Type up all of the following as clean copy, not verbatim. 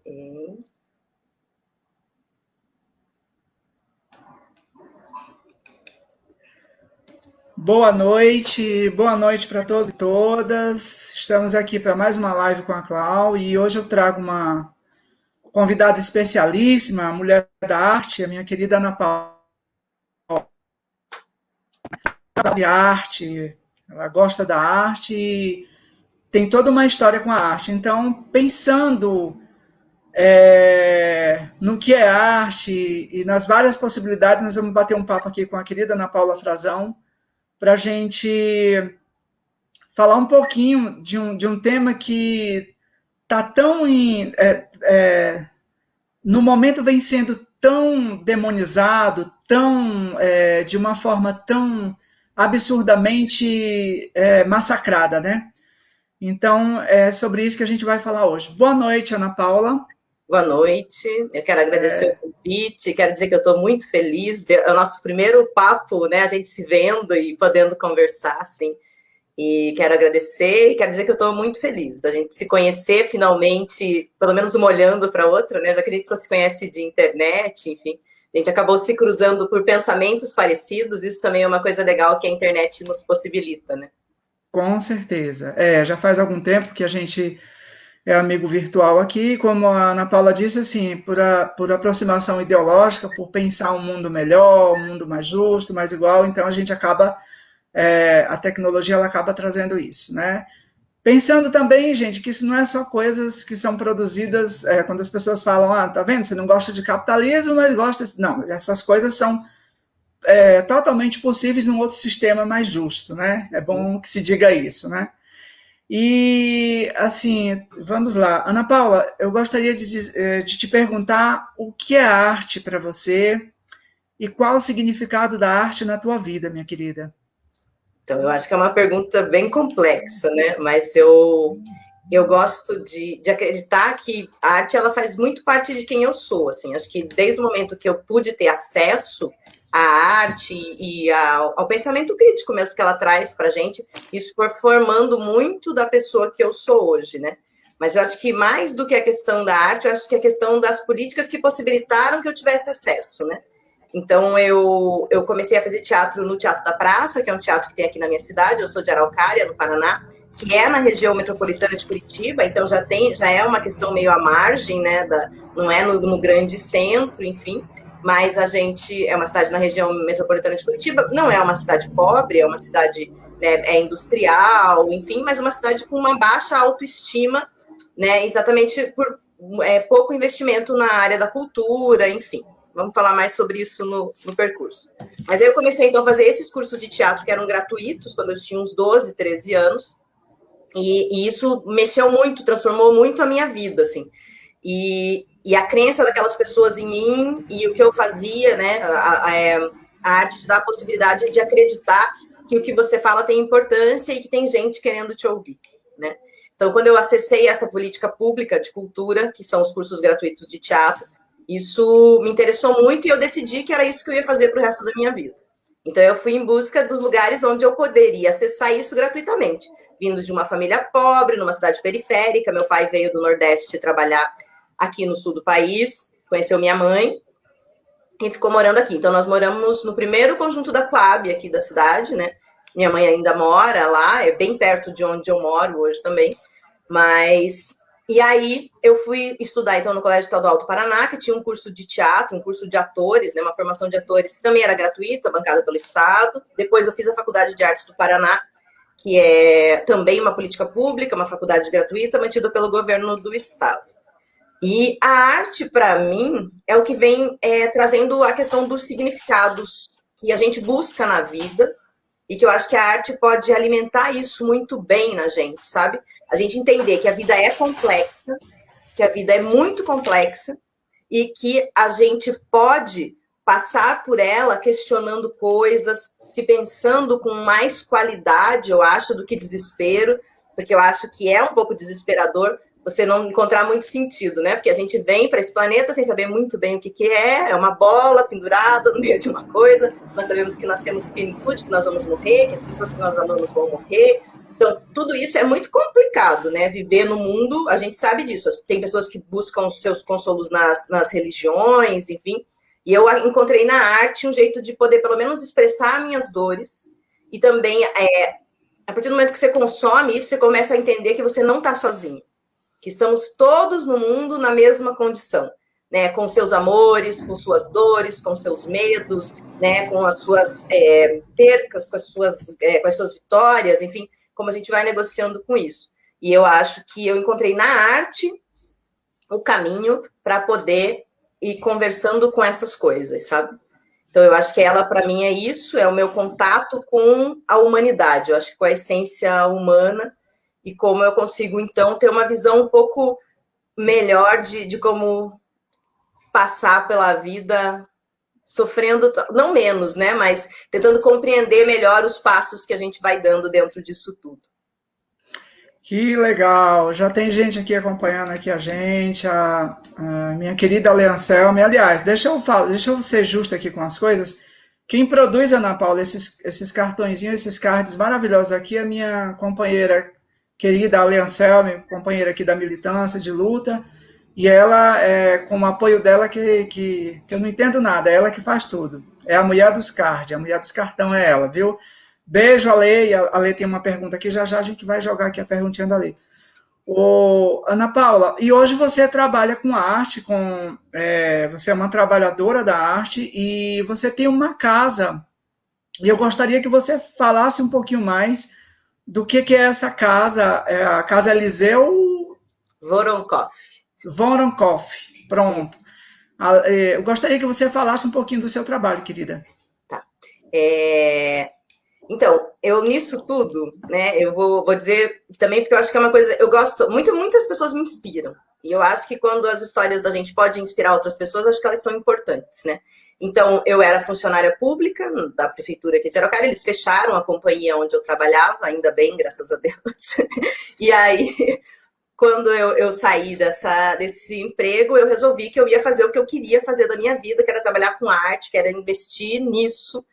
Ok. Boa noite para todos e todas. Estamos aqui para mais uma live com a Clau e hoje eu trago uma convidada especialíssima, a mulher da arte, a minha querida Ana Paula de arte. Ela gosta da arte e tem toda uma história com a arte. Então, pensando no que é arte e nas várias possibilidades, nós vamos bater um papo aqui com a querida Ana Paula Frazão para a gente falar um pouquinho de um tema que está tão no momento vem sendo tão demonizado, tão de uma forma tão absurdamente massacrada, né? Então, é sobre isso que a gente vai falar hoje. Boa noite, Ana Paula. Boa noite, eu quero agradecer o convite, quero dizer que eu estou muito feliz, é o nosso primeiro papo, né, a gente se vendo e podendo conversar, assim, e quero agradecer e quero dizer que eu estou muito feliz da gente se conhecer finalmente, pelo menos uma olhando para a outra, né, já que a gente só se conhece de internet, enfim, a gente acabou se cruzando por pensamentos parecidos, isso também é uma coisa legal que a internet nos possibilita, né. Com certeza. Já faz algum tempo que a gente é amigo virtual aqui, como a Ana Paula disse, assim, por aproximação ideológica, por pensar um mundo melhor, um mundo mais justo, mais igual, então a gente acaba, a tecnologia ela acaba trazendo isso, né? Pensando também, gente, que isso não é só coisas que são produzidas, quando as pessoas falam, tá vendo, você não gosta de capitalismo, mas gosta... Não, essas coisas são totalmente possíveis num outro sistema mais justo, né? É bom que se diga isso, né? E, assim, vamos lá. Ana Paula, eu gostaria de te perguntar o que é arte para você e qual o significado da arte na tua vida, minha querida? Então, eu acho que é uma pergunta bem complexa, né? Mas eu gosto de acreditar que a arte ela faz muito parte de quem eu sou. Assim, acho que desde o momento que eu pude ter acesso à arte e ao pensamento crítico mesmo que ela traz para a gente, isso foi formando muito da pessoa que eu sou hoje, né? Mas eu acho que mais do que a questão da arte, eu acho que a questão das políticas que possibilitaram que eu tivesse acesso, né? Então, eu comecei a fazer teatro no Teatro da Praça, que é um teatro que tem aqui na minha cidade, eu sou de Araucária, no Paraná, que é na região metropolitana de Curitiba, então já é uma questão meio à margem, né, não é no grande centro, enfim, mas a gente é uma cidade na região metropolitana de Curitiba, não é uma cidade pobre, é uma cidade, né, industrial, enfim, mas uma cidade com uma baixa autoestima, né, exatamente por pouco investimento na área da cultura, enfim. Vamos falar mais sobre isso no percurso. Mas aí eu comecei, então, a fazer esses cursos de teatro que eram gratuitos, quando eu tinha uns 12, 13 anos, e isso mexeu muito, transformou muito a minha vida, assim. E a crença daquelas pessoas em mim e o que eu fazia, né, a arte te dá a possibilidade de acreditar que o que você fala tem importância e que tem gente querendo te ouvir, né. Então, quando eu acessei essa política pública de cultura, que são os cursos gratuitos de teatro, isso me interessou muito e eu decidi que era isso que eu ia fazer para o resto da minha vida. Então, eu fui em busca dos lugares onde eu poderia acessar isso gratuitamente. Vindo de uma família pobre, numa cidade periférica, meu pai veio do Nordeste trabalhar aqui no sul do país, conheceu minha mãe e ficou morando aqui. Então, nós moramos no primeiro conjunto da Coab aqui da cidade, né? Minha mãe ainda mora lá, é bem perto de onde eu moro hoje também, mas... E aí eu fui estudar, então, no Colégio Estadual do Paraná, que tinha um curso de teatro, um curso de atores, né, uma formação de atores que também era gratuita, bancada pelo Estado. Depois eu fiz a Faculdade de Artes do Paraná, que é também uma política pública, uma faculdade gratuita, mantida pelo governo do Estado. E a arte, para mim, é o que vem trazendo a questão dos significados que a gente busca na vida, e que eu acho que a arte pode alimentar isso muito bem na gente, sabe? A gente entender que a vida é complexa, que a vida é muito complexa, e que a gente pode passar por ela questionando coisas, se pensando com mais qualidade, eu acho, do que desespero, porque eu acho que é um pouco desesperador você não encontrar muito sentido, né? Porque a gente vem para esse planeta sem saber muito bem o que é uma bola pendurada no meio de uma coisa, nós sabemos que nós temos finitude, que nós vamos morrer, que as pessoas que nós amamos vão morrer, então tudo isso é muito complicado complicado, né? Viver no mundo, a gente sabe disso. Tem pessoas que buscam seus consolos nas religiões, enfim. E eu encontrei na arte um jeito de poder, pelo menos, expressar minhas dores. E também, a partir do momento que você consome isso, você começa a entender que você não está sozinho. Que estamos todos no mundo na mesma condição. Né, com seus amores, com suas dores, com seus medos, né, com as suas percas, com as suas vitórias, enfim, como a gente vai negociando com isso. E eu acho que eu encontrei na arte o caminho para poder ir conversando com essas coisas, sabe? Então, eu acho que ela, para mim, é isso, é o meu contato com a humanidade, eu acho que com a essência humana, e como eu consigo, então, ter uma visão um pouco melhor de como passar pela vida sofrendo, não menos, né, mas tentando compreender melhor os passos que a gente vai dando dentro disso tudo. Que legal! Já tem gente aqui acompanhando aqui a gente, a minha querida Leancelme. Aliás, deixa eu ser justo aqui com as coisas. Quem produz, Ana Paula, esses cartõezinhos, esses cards maravilhosos aqui, é a minha companheira querida Leancelme, companheira aqui da militância, de luta. E ela, com o apoio dela, que eu não entendo nada, é ela que faz tudo. É a mulher dos cards, a mulher dos cartão é ela, viu? Beijo, Ale. E a Ale tem uma pergunta aqui, já a gente vai jogar aqui a perguntinha da Ale. Ana Paula, e hoje você trabalha com arte, você é uma trabalhadora da arte e você tem uma casa. E eu gostaria que você falasse um pouquinho mais do que é essa casa, a Casa Eliseu Voronkov, pronto. Eu gostaria que você falasse um pouquinho do seu trabalho, querida. Tá. Então, eu nisso tudo, né, eu vou dizer também, porque eu acho que é uma coisa, eu gosto, muitas pessoas me inspiram, e eu acho que quando as histórias da gente podem inspirar outras pessoas, acho que elas são importantes, né. Então, eu era funcionária pública da prefeitura aqui de Araucária, eles fecharam a companhia onde eu trabalhava, ainda bem, graças a Deus, e aí... Quando eu saí desse emprego, eu resolvi que eu ia fazer o que eu queria fazer da minha vida, que era trabalhar com arte, que era investir nisso,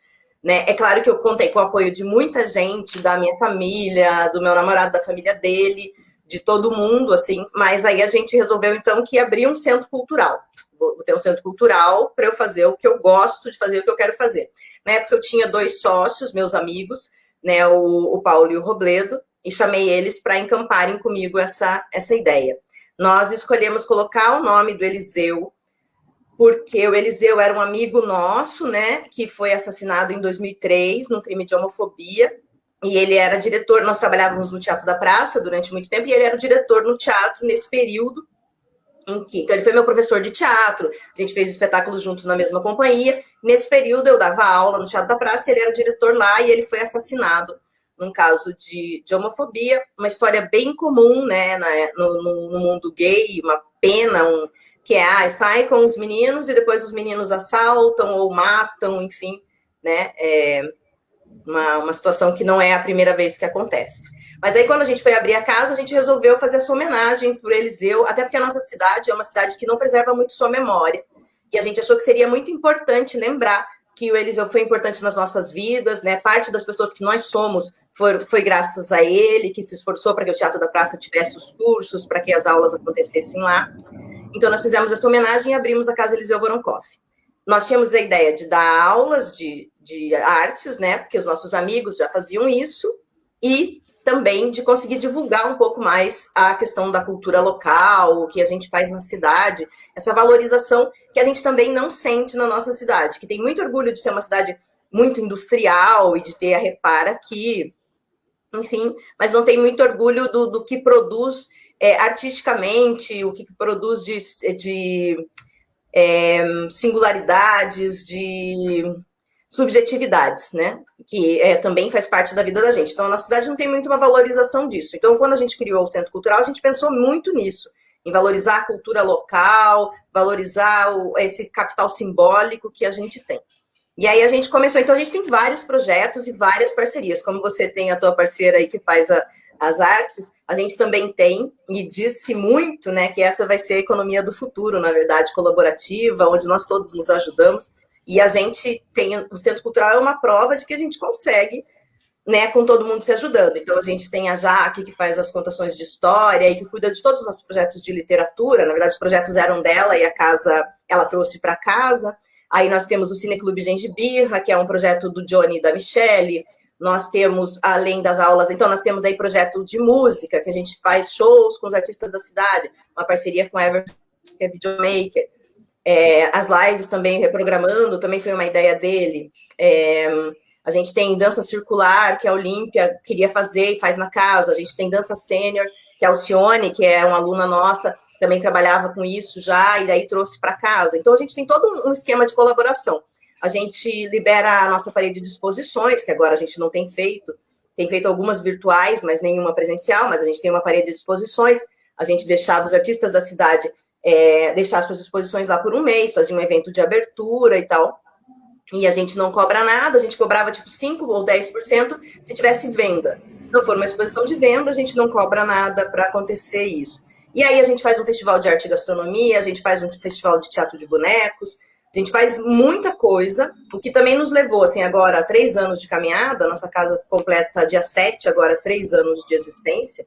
né? É claro que eu contei com o apoio de muita gente, da minha família, do meu namorado, da família dele, de todo mundo, assim, mas aí a gente resolveu, então, que ia abrir um centro cultural. Vou ter um centro cultural para eu fazer o que eu gosto de fazer, o que eu quero fazer. Na época eu tinha 2 sócios, meus amigos, né, o Paulo e o Robledo, e chamei eles para encamparem comigo essa ideia. Nós escolhemos colocar o nome do Eliseu, porque o Eliseu era um amigo nosso, né, que foi assassinado em 2003, num crime de homofobia, e ele era diretor, nós trabalhávamos no Teatro da Praça durante muito tempo, e ele era o diretor no teatro nesse período, então ele foi meu professor de teatro, a gente fez espetáculos juntos na mesma companhia, nesse período eu dava aula no Teatro da Praça, ele era diretor lá, e ele foi assassinado num caso de homofobia, uma história bem comum, né, no mundo gay, uma pena, que sai com os meninos e depois os meninos assaltam ou matam, enfim, né, uma situação que não é a primeira vez que acontece. Mas aí quando a gente foi abrir a casa, a gente resolveu fazer essa homenagem por Eliseu, até porque a nossa cidade é uma cidade que não preserva muito sua memória, e a gente achou que seria muito importante lembrar que o Eliseu foi importante nas nossas vidas, né? Parte das pessoas que nós somos foi graças a ele, que se esforçou para que o Teatro da Praça tivesse os cursos, para que as aulas acontecessem lá. Então, nós fizemos essa homenagem e abrimos a Casa Eliseu Voronkov. Nós tínhamos a ideia de dar aulas de artes, né? Porque os nossos amigos já faziam isso, e também de conseguir divulgar um pouco mais a questão da cultura local, o que a gente faz na cidade, essa valorização que a gente também não sente na nossa cidade, que tem muito orgulho de ser uma cidade muito industrial e de ter a Repara aqui, enfim, mas não tem muito orgulho do que produz artisticamente, o que produz de singularidades, de subjetividades, né, que também faz parte da vida da gente. Então, a nossa cidade não tem muito uma valorização disso. Então, quando a gente criou o Centro Cultural, a gente pensou muito nisso, em valorizar a cultura local, valorizar esse capital simbólico que a gente tem. E aí a gente começou, então a gente tem vários projetos e várias parcerias, como você tem a tua parceira aí que faz as artes, a gente também tem, e disse muito, né, que essa vai ser a economia do futuro, na verdade, colaborativa, onde nós todos nos ajudamos. E a gente tem, o Centro Cultural é uma prova de que a gente consegue né, com todo mundo se ajudando. Então, a gente tem a Jaque, que faz as contações de história e que cuida de todos os nossos projetos de literatura. Na verdade, os projetos eram dela e a casa ela trouxe para casa. Aí nós temos o Cineclube Gengibirra, que é um projeto do Johnny e da Michelle. Nós temos, além das aulas, então nós temos aí projeto de música, que a gente faz shows com os artistas da cidade, uma parceria com a Everton, que é videomaker. As lives também, reprogramando, também foi uma ideia dele. A gente tem dança circular, que a Olímpia queria fazer e faz na casa. A gente tem dança sênior, que a Alcione, que é uma aluna nossa, também trabalhava com isso já, e daí trouxe para casa. Então, a gente tem todo um esquema de colaboração. A gente libera a nossa parede de exposições, que agora a gente não tem feito algumas virtuais, mas nenhuma presencial, mas a gente tem uma parede de exposições. A gente deixava os artistas da cidade deixar suas exposições lá por um mês, fazia um evento de abertura e tal. E a gente não cobra nada, a gente cobrava tipo 5% ou 10% se tivesse venda. Se não for uma exposição de venda, a gente não cobra nada para acontecer isso. E aí a gente faz um festival de arte e gastronomia, a gente faz um festival de teatro de bonecos, a gente faz muita coisa, o que também nos levou, assim, agora a 3 anos de caminhada. A nossa casa completa dia 7, agora 3 anos de existência.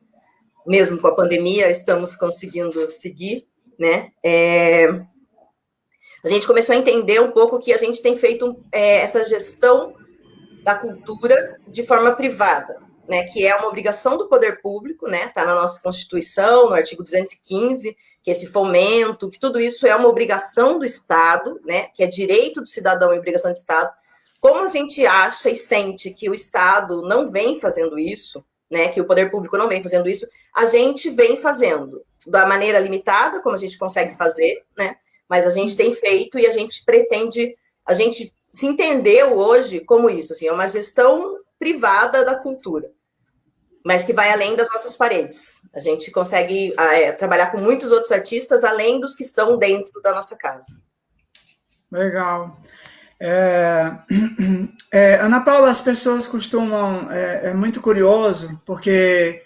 Mesmo com a pandemia, estamos conseguindo seguir, né? A gente começou a entender um pouco que a gente tem feito essa gestão da cultura de forma privada, né, que é uma obrigação do poder público, né, está na nossa Constituição, no artigo 215, que esse fomento, que tudo isso é uma obrigação do Estado, né, que é direito do cidadão e obrigação do Estado. Como a gente acha e sente que o Estado não vem fazendo isso, né, que o poder público não vem fazendo isso, a gente vem fazendo da maneira limitada, como a gente consegue fazer, né, mas a gente tem feito e a gente pretende, a gente se entendeu hoje como isso, assim, é uma gestão privada da cultura, mas que vai além das nossas paredes. A gente consegue trabalhar com muitos outros artistas, além dos que estão dentro da nossa casa. Legal. Ana Paula, as pessoas costumam... É muito curioso, porque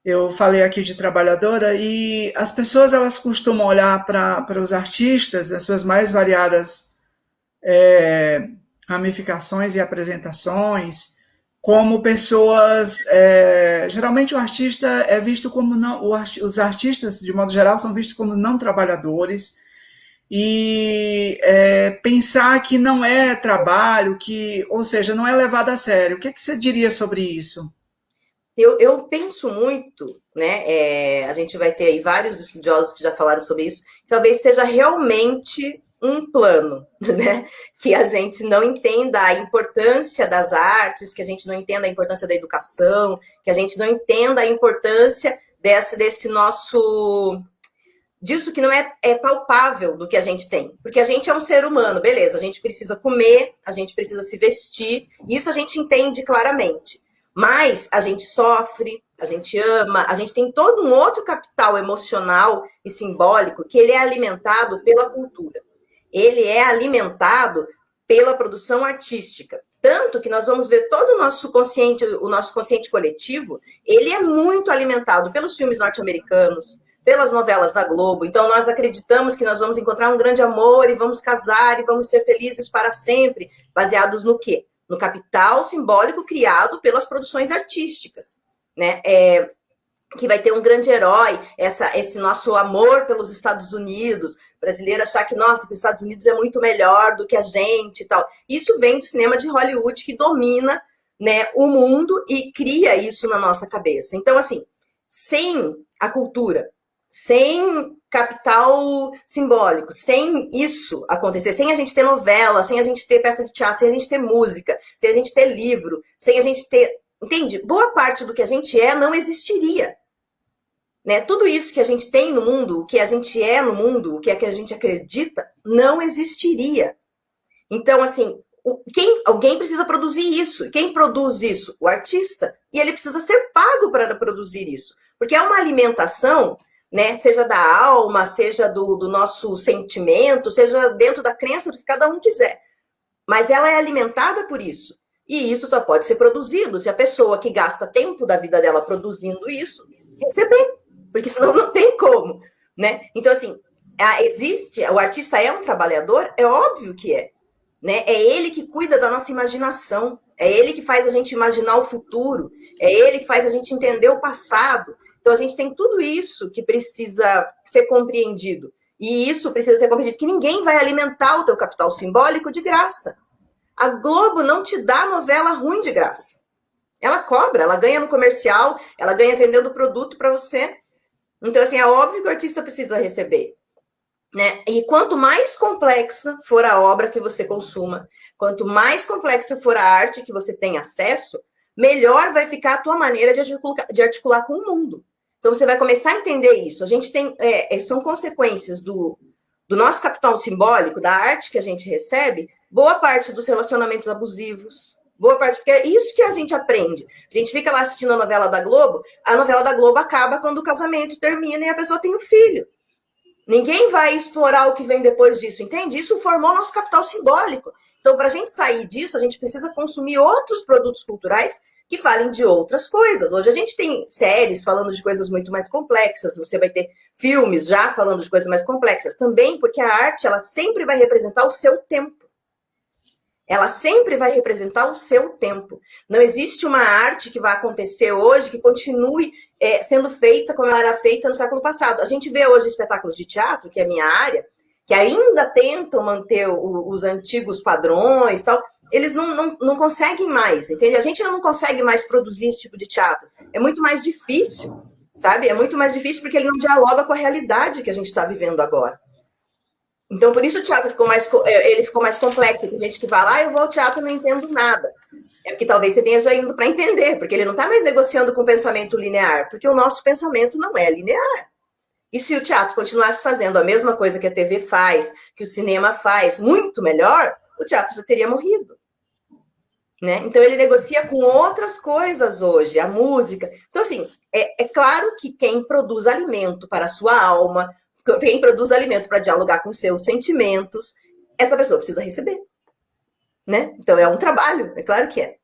eu falei aqui de trabalhadora, e as pessoas elas costumam olhar para os artistas, as suas mais variadas ramificações e apresentações, como pessoas... geralmente o artista é visto como não... Os artistas, de modo geral, são vistos como não trabalhadores, e pensar que não é trabalho, ou seja, não é levado a sério. O que você diria sobre isso? Eu penso muito, né? A gente vai ter aí vários estudiosos que já falaram sobre isso, que talvez seja realmente um plano, né? Que a gente não entenda a importância das artes, que a gente não entenda a importância da educação, que a gente não entenda a importância desse nosso... disso que não é palpável do que a gente tem. Porque a gente é um ser humano, beleza, a gente precisa comer, a gente precisa se vestir, isso a gente entende claramente. Mas a gente sofre, a gente ama, a gente tem todo um outro capital emocional e simbólico que ele é alimentado pela cultura. Ele é alimentado pela produção artística. Tanto que nós vamos ver todo o nosso consciente coletivo, ele é muito alimentado pelos filmes norte-americanos, pelas novelas da Globo. Então, nós acreditamos que nós vamos encontrar um grande amor e vamos casar e vamos ser felizes para sempre, baseados no quê? No capital simbólico criado pelas produções artísticas, né? Que vai ter um grande herói, esse nosso amor pelos Estados Unidos, brasileiro achar que, nossa, que os Estados Unidos é muito melhor do que a gente e tal. Isso vem do cinema de Hollywood, que domina, né, o mundo e cria isso na nossa cabeça. Então, assim, sem a cultura, sem capital simbólico, sem isso acontecer, sem a gente ter novela, sem a gente ter peça de teatro, sem a gente ter música, sem a gente ter livro, sem a gente ter... Entende? Boa parte do que a gente não existiria. Né? Tudo isso que a gente tem no mundo, o que a gente é no mundo, o que é que a gente acredita, não existiria. Então, assim, alguém precisa produzir isso. Quem produz isso? O artista. E ele precisa ser pago para produzir isso. Porque é uma alimentação... Né? Seja da alma, seja do nosso sentimento, seja dentro da crença do que cada um quiser. Mas ela é alimentada por isso. E isso só pode ser produzido se a pessoa que gasta tempo da vida dela produzindo isso receber. Porque senão não tem como. Né? Então, assim, o artista é um trabalhador? É óbvio que é. Né? É ele que cuida da nossa imaginação. é ele que faz a gente imaginar o futuro, é ele que faz a gente entender o passado. Então, a gente tem tudo isso que precisa ser compreendido. E isso precisa ser compreendido, que ninguém vai alimentar o teu capital simbólico de graça. A Globo não te dá novela ruim de graça. Ela cobra, ela ganha no comercial, ela ganha vendendo produto para você. Então, assim, é óbvio que o artista precisa receber. Né? E quanto mais complexa for a obra que você consuma, quanto mais complexa for a arte que você tem acesso, melhor vai ficar a tua maneira de articular com o mundo. Então, você vai começar a entender isso. A gente tem, são consequências do nosso capital simbólico, da arte que a gente recebe, boa parte dos relacionamentos abusivos, boa parte, porque é isso que a gente aprende. A gente fica lá assistindo a novela da Globo acaba quando o casamento termina e a pessoa tem um filho. Ninguém vai explorar o que vem depois disso, entende? Isso formou nosso capital simbólico. Então, para a gente sair disso, a gente precisa consumir outros produtos culturais que falem de outras coisas. Hoje a gente tem séries falando de coisas muito mais complexas, você vai ter filmes já falando de coisas mais complexas. Também porque a arte, ela sempre vai representar o seu tempo. Ela sempre vai representar o seu tempo. Não existe uma arte que vai acontecer hoje que continue sendo feita como ela era feita no século passado. A gente vê hoje espetáculos de teatro, que é a minha área, que ainda tentam manter os antigos padrões e tal. Eles não conseguem mais, entende? A gente não consegue mais produzir esse tipo de teatro. É muito mais difícil, sabe? É muito mais difícil porque ele não dialoga com a realidade que a gente está vivendo agora. Então, por isso o teatro ficou mais complexo. Tem gente que vai lá, eu vou ao teatro e não entendo nada. É porque talvez você tenha já indo para entender, porque ele não está mais negociando com o pensamento linear, porque o nosso pensamento não é linear. E se o teatro continuasse fazendo a mesma coisa que a TV faz, que o cinema faz, muito melhor, o teatro já teria morrido. Né? Então, ele negocia com outras coisas hoje, a música. Então, assim, é claro que quem produz alimento para a sua alma, quem produz alimento para dialogar com seus sentimentos, essa pessoa precisa receber. Né? Então, é um trabalho, é claro que é.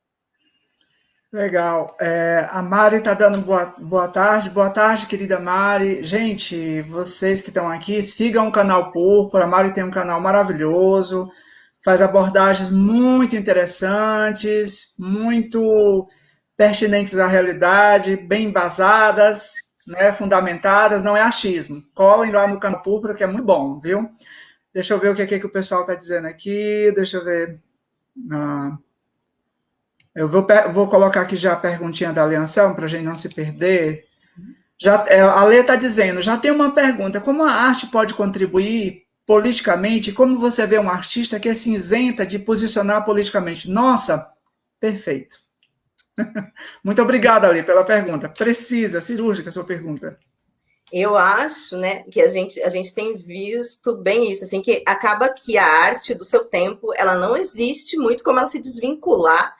Legal. A Mari está dando boa tarde. Boa tarde, querida Mari. Gente, vocês que estão aqui, sigam o canal Púrpura. A Mari tem um canal maravilhoso, faz abordagens muito interessantes, muito pertinentes à realidade, bem embasadas, né, fundamentadas, não é achismo. Colhem lá no canal Púrpura, que é muito bom, viu? Deixa eu ver o que é que o pessoal está dizendo aqui. Deixa eu ver. Eu vou colocar aqui já a perguntinha da Leancelmo, para a gente não se perder. A Lê está dizendo, já tem uma pergunta, como a arte pode contribuir politicamente? Como você vê um artista que é cinzenta de posicionar politicamente? Nossa, perfeito. Muito obrigada, Lê, pela pergunta. Precisa, cirúrgica a sua pergunta. Eu acho, né, que a gente tem visto bem isso, assim, que acaba que a arte do seu tempo, ela não existe muito como ela se desvincular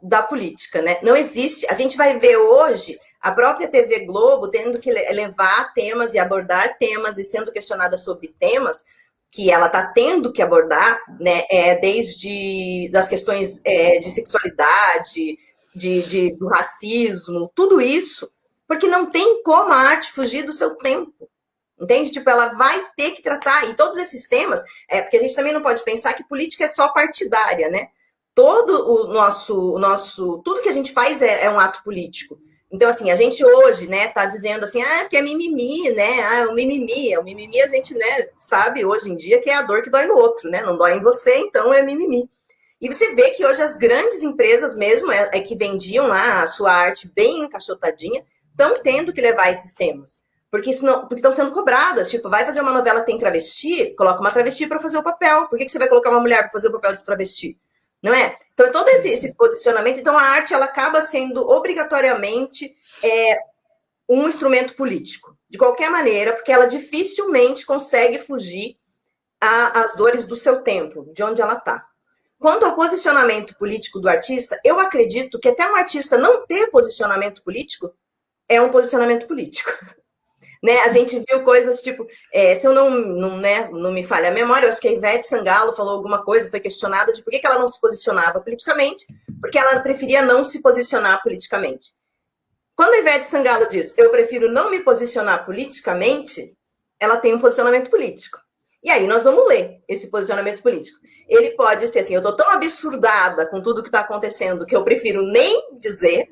da política, né? Não existe. A gente vai ver hoje a própria TV Globo tendo que levar temas e abordar temas e sendo questionada sobre temas que ela está tendo que abordar, né? Desde das questões de sexualidade, do racismo, tudo isso, porque não tem como a arte fugir do seu tempo. Entende? Tipo, ela vai ter que tratar, e todos esses temas, porque a gente também não pode pensar que política é só partidária, né? Todo o nosso tudo que a gente faz é um ato político. Então, assim, a gente hoje, né, tá dizendo assim, porque é mimimi, né, o mimimi a gente, né, sabe hoje em dia que é a dor que dói no outro, né, não dói em você, então é mimimi. E você vê que hoje as grandes empresas mesmo, que vendiam lá a sua arte bem encaixotadinha, estão tendo que levar esses temas. Porque estão sendo cobradas, tipo, vai fazer uma novela que tem travesti, coloca uma travesti para fazer o papel. Por que você vai colocar uma mulher para fazer o papel de travesti? Não é? Então, todo esse posicionamento, então a arte, ela acaba sendo obrigatoriamente um instrumento político, de qualquer maneira, porque ela dificilmente consegue fugir às dores do seu tempo, de onde ela está. Quanto ao posicionamento político do artista, eu acredito que até um artista não ter posicionamento político é um posicionamento político. Né? A gente viu coisas tipo, se eu não me falha a memória, eu acho que a Ivete Sangalo falou alguma coisa, foi questionada de por que ela não se posicionava politicamente, porque ela preferia não se posicionar politicamente. Quando a Ivete Sangalo diz, eu prefiro não me posicionar politicamente, ela tem um posicionamento político. E aí nós vamos ler esse posicionamento político. Ele pode ser assim, eu estou tão absurdada com tudo que está acontecendo que eu prefiro nem dizer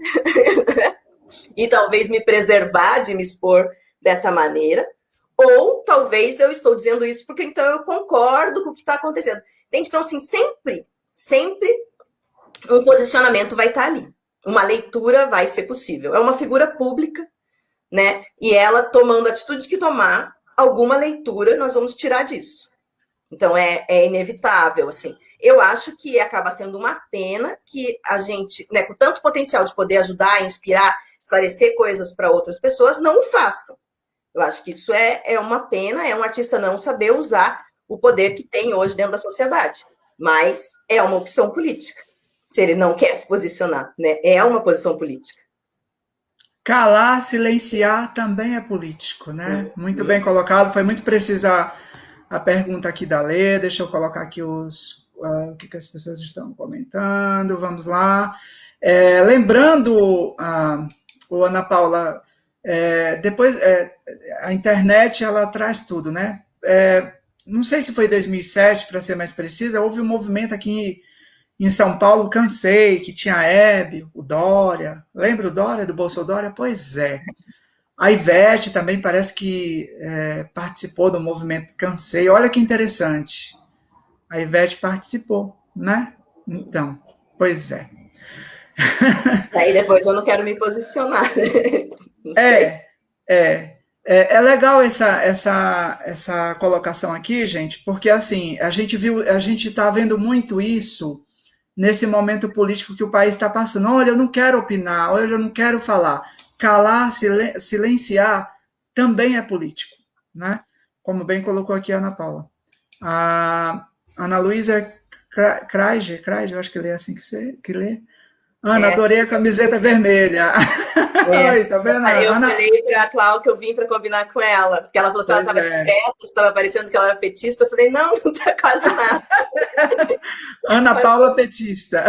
e talvez me preservar de me expor dessa maneira, ou talvez eu estou dizendo isso porque então eu concordo com o que está acontecendo. Entende? Então, assim, sempre um posicionamento vai estar ali. Uma leitura vai ser possível. É uma figura pública, né? E ela tomando a atitude que tomar, alguma leitura nós vamos tirar disso. Então, é inevitável, assim. Eu acho que acaba sendo uma pena que a gente, né, com tanto potencial de poder ajudar, inspirar, esclarecer coisas para outras pessoas, não o façam. Eu acho que isso é uma pena, é um artista não saber usar o poder que tem hoje dentro da sociedade. Mas é uma opção política. Se ele não quer se posicionar, né? É uma posição política. Calar, silenciar também é político, né? Muito bem colocado, foi muito precisa a pergunta aqui da Lê, deixa eu colocar aqui o que as pessoas estão comentando, vamos lá. Lembrando, o Ana Paula, depois, a internet, ela traz tudo, né? Não sei se foi 2007, para ser mais precisa, houve um movimento aqui em São Paulo, Cansei, que tinha a Hebe, o Dória. Lembra o Dória, do Bolsonaro? Pois é. A Ivete também parece que participou do movimento Cansei. Olha que interessante. A Ivete participou, né? Então, pois é. Aí depois eu não quero me posicionar. Não sei. É legal essa colocação aqui, gente, porque assim, a gente está vendo muito isso nesse momento político que o país está passando. Olha, eu não quero opinar, olha, eu não quero falar. Calar, silenciar, também é político, né? Como bem colocou aqui a Ana Paula. A Ana Luísa Kraiger, eu acho que lê assim que lê. Ana, adorei a camiseta vermelha. Oi, tá vendo? Eu Ana... falei pra Cláudia que eu vim para combinar com ela, porque ela falou que ela estava discreta, estava parecendo que ela era petista. Eu falei, não tá quase nada. Ana Paula petista.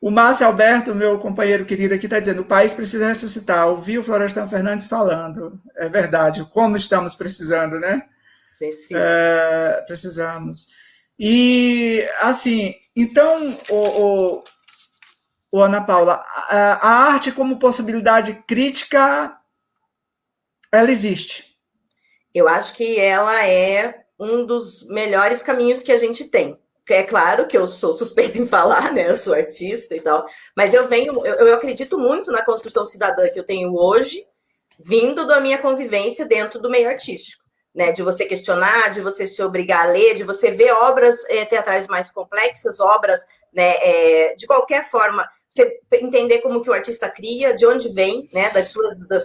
O Márcio Alberto, meu companheiro querido aqui, está dizendo: o país precisa ressuscitar. Ouvi o Florestan Fernandes falando. É verdade, como estamos precisando, né? Precisamos. E, assim, então, Ana Paula, a arte como possibilidade crítica, ela existe. Eu acho que ela é um dos melhores caminhos que a gente tem. É claro que eu sou suspeita em falar, né? Eu sou artista e tal, mas eu acredito muito na construção cidadã que eu tenho hoje, vindo da minha convivência dentro do meio artístico, né? De você questionar, de você se obrigar a ler, de você ver obras teatrais mais complexas, obras, né? De qualquer forma, você entender como que o artista cria, de onde vem, né? Das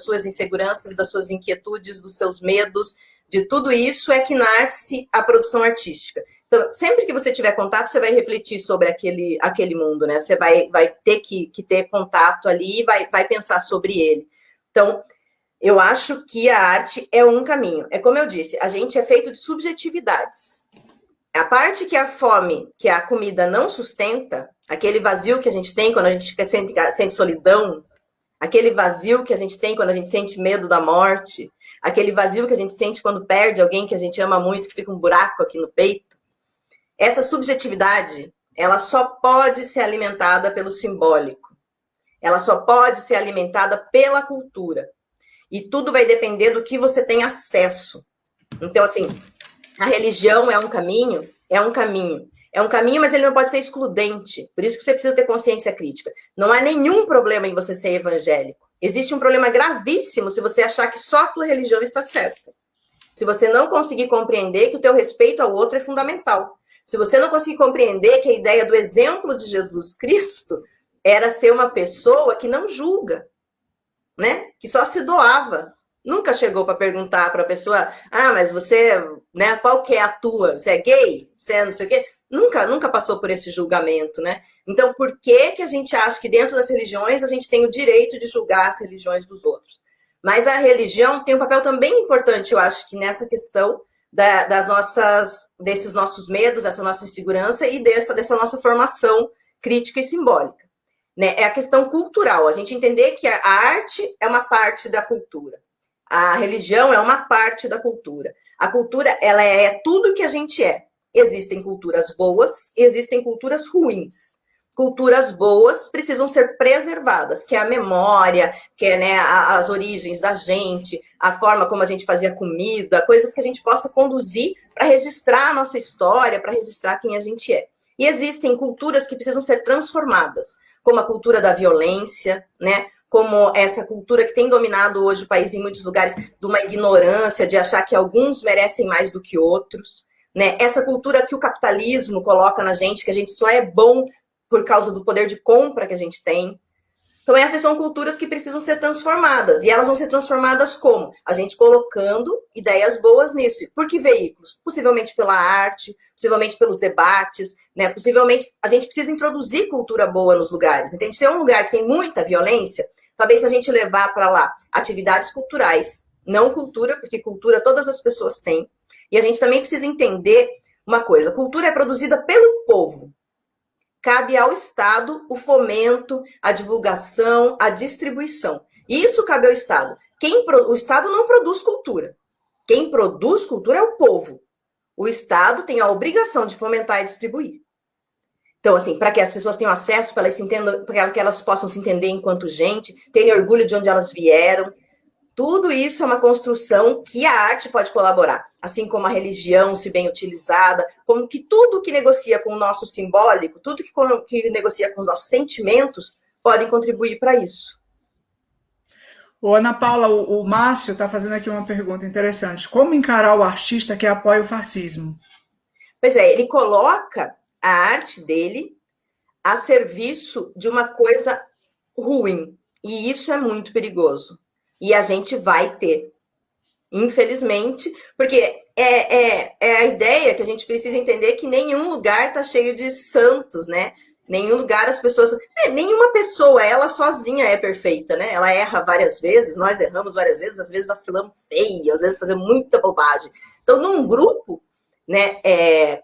suas inseguranças, das suas inquietudes, dos seus medos, de tudo isso é que nasce a produção artística. Então, sempre que você tiver contato, você vai refletir sobre aquele mundo, né? Você vai ter que ter contato ali e vai pensar sobre ele. Então, eu acho que a arte é um caminho. É como eu disse, a gente é feito de subjetividades. A parte que a fome, que a comida não sustenta, aquele vazio que a gente tem quando a gente sente solidão, aquele vazio que a gente tem quando a gente sente medo da morte, aquele vazio que a gente sente quando perde alguém que a gente ama muito, que fica um buraco aqui no peito, essa subjetividade, ela só pode ser alimentada pelo simbólico. Ela só pode ser alimentada pela cultura. E tudo vai depender do que você tem acesso. Então, assim, a religião é um caminho, mas ele não pode ser excludente. Por isso que você precisa ter consciência crítica. Não há nenhum problema em você ser evangélico. Existe um problema gravíssimo se você achar que só a tua religião está certa. Se você não conseguir compreender que o teu respeito ao outro é fundamental. Se você não conseguir compreender que a ideia do exemplo de Jesus Cristo era ser uma pessoa que não julga, né? Que só se doava. Nunca chegou para perguntar para a pessoa, mas você, né, qual que é a tua? Você é gay? Você é não sei o quê? Nunca passou por esse julgamento, né? Então, por que a gente acha que dentro das religiões a gente tem o direito de julgar as religiões dos outros? Mas a religião tem um papel também importante, eu acho, que nessa questão desses nossos medos, dessa nossa insegurança e dessa nossa formação crítica e simbólica. Né? É a questão cultural, a gente entender que a arte é uma parte da cultura. A religião é uma parte da cultura. A cultura, ela é tudo que a gente é. Existem culturas boas e existem culturas ruins. Culturas boas precisam ser preservadas, que é a memória, que é, né, as origens da gente, a forma como a gente fazia comida, coisas que a gente possa conduzir para registrar a nossa história, para registrar quem a gente é. E existem culturas que precisam ser transformadas, como a cultura da violência, né? Como essa cultura que tem dominado hoje o país em muitos lugares, de uma ignorância, de achar que alguns merecem mais do que outros, né? Essa cultura que o capitalismo coloca na gente, que a gente só é bom por causa do poder de compra que a gente tem. Então, essas são culturas que precisam ser transformadas. E elas vão ser transformadas como? A gente colocando ideias boas nisso. Por que veículos? Possivelmente pela arte, possivelmente pelos debates, né? Possivelmente a gente precisa introduzir cultura boa nos lugares. Entende? Se é um lugar que tem muita violência, talvez se a gente levar para lá atividades culturais, não cultura, porque cultura todas as pessoas têm. E a gente também precisa entender uma coisa: cultura é produzida pelo povo. Cabe ao Estado o fomento, a divulgação, a distribuição. Isso cabe ao Estado. O Estado não produz cultura. Quem produz cultura é o povo. O Estado tem a obrigação de fomentar e distribuir. Então, assim, para que as pessoas tenham acesso, para que elas possam se entender enquanto gente, terem orgulho de onde elas vieram. Tudo isso é uma construção que a arte pode colaborar, assim como a religião, se bem utilizada, como que tudo que negocia com o nosso simbólico, tudo que negocia com os nossos sentimentos, podem contribuir para isso. Ô, Ana Paula, o Márcio está fazendo aqui uma pergunta interessante. Como encarar o artista que apoia o fascismo? Pois é, ele coloca a arte dele a serviço de uma coisa ruim, e isso é muito perigoso. E a gente vai ter, infelizmente, porque é a ideia que a gente precisa entender que nenhum lugar está cheio de santos, né? Nenhum lugar as pessoas... nenhuma pessoa, ela sozinha é perfeita, né? Ela erra várias vezes, nós erramos várias vezes, às vezes vacilamos feio, às vezes fazemos muita bobagem. Então, num grupo, né,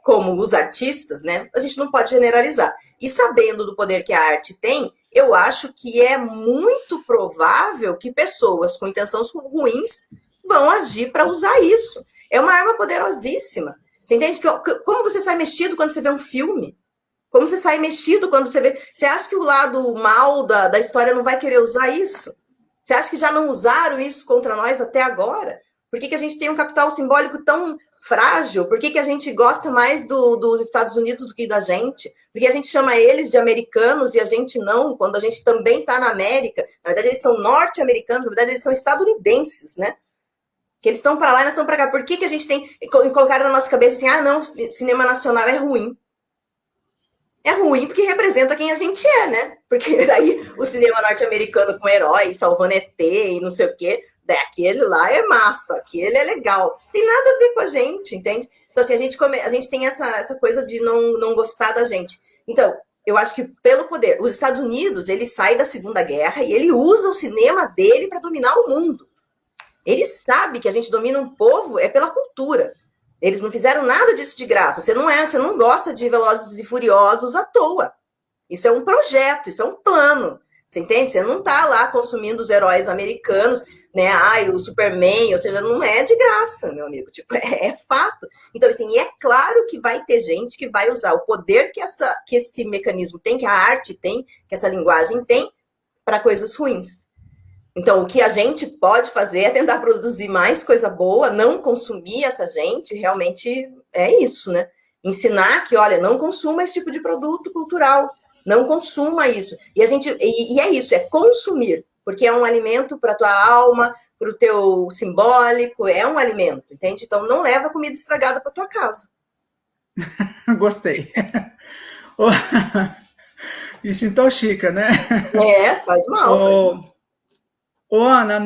como os artistas, né, a gente não pode generalizar. E sabendo do poder que a arte tem, eu acho que é muito provável que pessoas com intenções ruins vão agir para usar isso. É uma arma poderosíssima. Você entende como você sai mexido quando você vê um filme? Como você sai mexido quando você vê... Você acha que o lado mal da história não vai querer usar isso? Você acha que já não usaram isso contra nós até agora? Por que a gente tem um capital simbólico tão frágil? Por que a gente gosta mais dos Estados Unidos do que da gente? Por que a gente chama eles de americanos e a gente não, quando a gente também está na América? Na verdade, eles são norte-americanos, na verdade, eles são estadunidenses, né? Que eles estão para lá e nós estamos para cá. Por que a gente tem... Colocaram na nossa cabeça assim, não, cinema nacional é ruim. É ruim porque representa quem a gente é, né? Porque daí o cinema norte-americano com heróis, salvando ET e não sei o quê, daí aquele lá é massa, aquele é legal. Tem nada a ver com a gente, entende? Então, assim, a gente tem essa coisa de não gostar da gente. Então, eu acho que pelo poder, os Estados Unidos, ele sai da Segunda Guerra e ele usa o cinema dele para dominar o mundo. Ele sabe que a gente domina um povo pela cultura. Eles não fizeram nada disso de graça. Você não gosta de Velozes e Furiosos à toa. Isso é um projeto, isso é um plano. Você entende? Você não está lá consumindo os heróis americanos, né? O Superman, ou seja, não é de graça, meu amigo. Tipo, é fato. Então, assim, e é claro que vai ter gente que vai usar o poder que esse mecanismo tem, que a arte tem, que essa linguagem tem, para coisas ruins. Então, o que a gente pode fazer é tentar produzir mais coisa boa, não consumir essa gente, realmente é isso, né? Ensinar que, olha, não consuma esse tipo de produto cultural, não consuma isso. E é isso, é consumir, porque é um alimento para a tua alma, para o teu simbólico, é um alimento, entende? Então, não leva comida estragada para tua casa. Gostei. Isso intoxica, né? Faz mal, faz mal. Ana,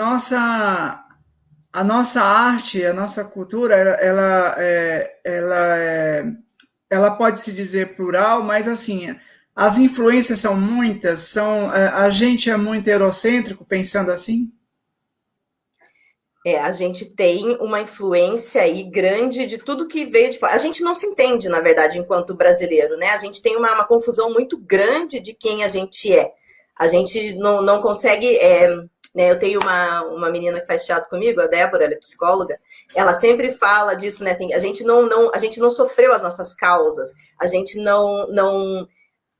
a nossa arte, a nossa cultura, ela pode se dizer plural, mas assim, as influências são muitas, a gente é muito eurocêntrico pensando assim? A gente tem uma influência aí grande de tudo que veio de fora. A gente não se entende, na verdade, enquanto brasileiro, né? A gente tem uma confusão muito grande de quem a gente é. A gente não consegue né? Eu tenho uma menina que faz teatro comigo, a Débora, ela é psicóloga, ela sempre fala disso, né? Assim, a gente não sofreu as nossas causas, a gente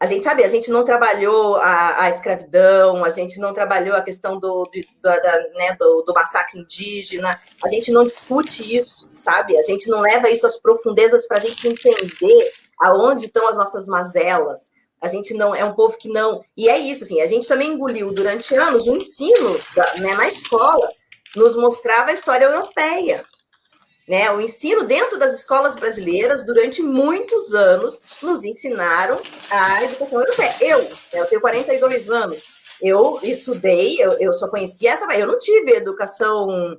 a gente sabe, a gente não trabalhou a escravidão, a gente não trabalhou a questão né, do massacre indígena, a gente não discute isso, sabe? A gente não leva isso às profundezas para a gente entender aonde estão as nossas mazelas. A gente não é um povo que não. E é isso, assim, a gente também engoliu durante anos o ensino, né, na escola, nos mostrava a história europeia. Né, o ensino dentro das escolas brasileiras, durante muitos anos, nos ensinaram a educação europeia. Eu tenho 42 anos, eu estudei, eu só conhecia essa, eu não tive educação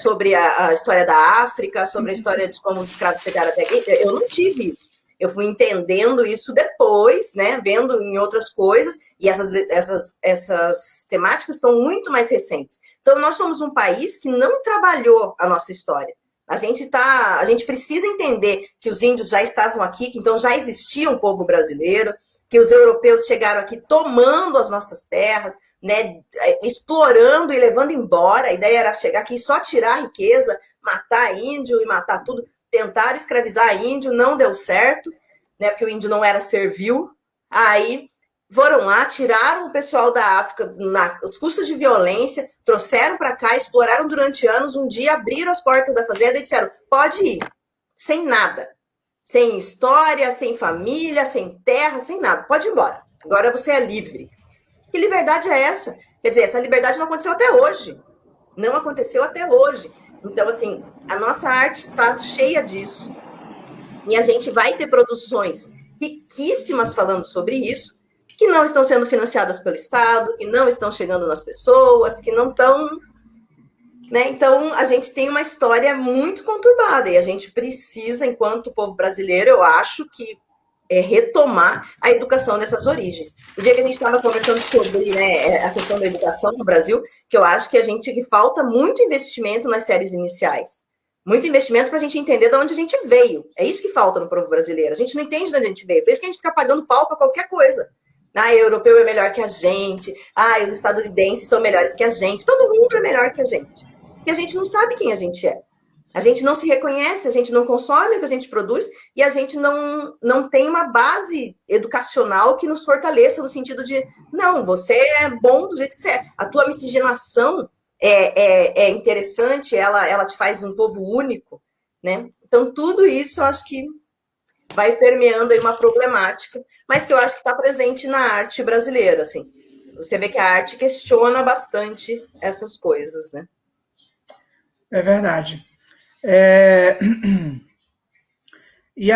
sobre a história da África, sobre a história de como os escravos chegaram até aqui, eu não tive isso. Eu fui entendendo isso depois, né, vendo em outras coisas, e essas temáticas estão muito mais recentes. Então, nós somos um país que não trabalhou a nossa história. A gente precisa entender que os índios já estavam aqui, que então já existia um povo brasileiro, que os europeus chegaram aqui tomando as nossas terras, né, explorando e levando embora. A ideia era chegar aqui e só tirar a riqueza, matar índio e matar tudo. Tentaram escravizar índio, não deu certo, né, porque o índio não era servil. Aí foram lá, tiraram o pessoal da África os custos de violência, trouxeram para cá, exploraram durante anos, um dia abriram as portas da fazenda e disseram, pode ir, sem nada, sem história, sem família, sem terra, sem nada, pode ir embora, agora você é livre. Que liberdade é essa? Quer dizer, essa liberdade não aconteceu até hoje, não aconteceu até hoje. Então, assim, a nossa arte está cheia disso, e a gente vai ter produções riquíssimas falando sobre isso, que não estão sendo financiadas pelo Estado, que não estão chegando nas pessoas, que não estão... Né? Então, a gente tem uma história muito conturbada, e a gente precisa, enquanto povo brasileiro, eu acho que retomar a educação dessas origens. O dia que a gente estava conversando sobre, né, a questão da educação no Brasil, que eu acho que falta muito investimento nas séries iniciais. Muito investimento para a gente entender de onde a gente veio. É isso que falta no povo brasileiro. A gente não entende de onde a gente veio. Por isso que a gente fica pagando pau para qualquer coisa. Ah, europeu é melhor que a gente. Ah, os estadunidenses são melhores que a gente. Todo mundo é melhor que a gente. Porque a gente não sabe quem a gente é. A gente não se reconhece, a gente não consome o que a gente produz e a gente não tem uma base educacional que nos fortaleça no sentido de, não, você é bom do jeito que você é. A tua miscigenação é interessante, ela te faz um povo único, né? Então, tudo isso eu acho que vai permeando aí uma problemática, mas que eu acho que está presente na arte brasileira, assim. Você vê que a arte questiona bastante essas coisas, né? É verdade. E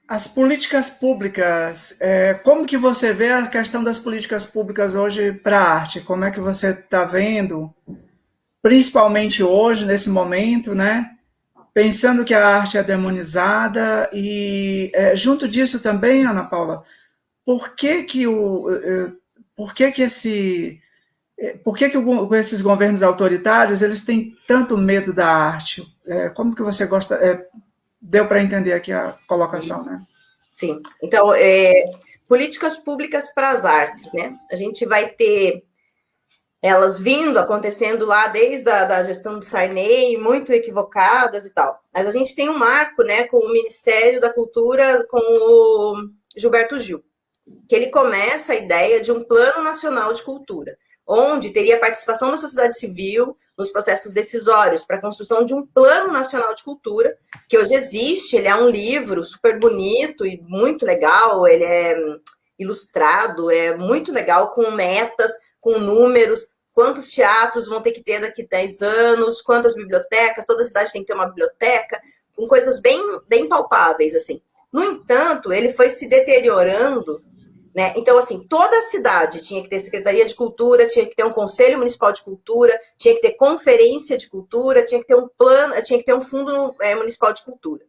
as políticas públicas, como que você vê a questão das políticas públicas hoje para a arte? Como é que você está vendo, principalmente hoje, nesse momento, né? Pensando que a arte é demonizada e, junto disso também, Ana Paula, por que esses governos autoritários eles têm tanto medo da arte? Como que você gosta? Deu para entender aqui a colocação, né? Sim. Então, políticas públicas para as artes, né? A gente vai ter elas acontecendo lá desde a gestão do Sarney, muito equivocadas e tal. Mas a gente tem um marco, né, com o Ministério da Cultura, com o Gilberto Gil, que ele começa a ideia de um Plano Nacional de Cultura, onde teria a participação da sociedade civil nos processos decisórios para a construção de um Plano Nacional de Cultura, que hoje existe, ele é um livro super bonito e muito legal, ele é ilustrado, é muito legal, com metas, com números, quantos teatros vão ter que ter daqui a 10 anos, quantas bibliotecas, toda cidade tem que ter uma biblioteca, com coisas bem, bem palpáveis, assim. No entanto, ele foi se deteriorando, né? Então, assim, toda a cidade tinha que ter Secretaria de Cultura, tinha que ter um Conselho Municipal de Cultura, tinha que ter Conferência de Cultura, tinha que ter um plano, tinha que ter um Fundo Municipal de Cultura.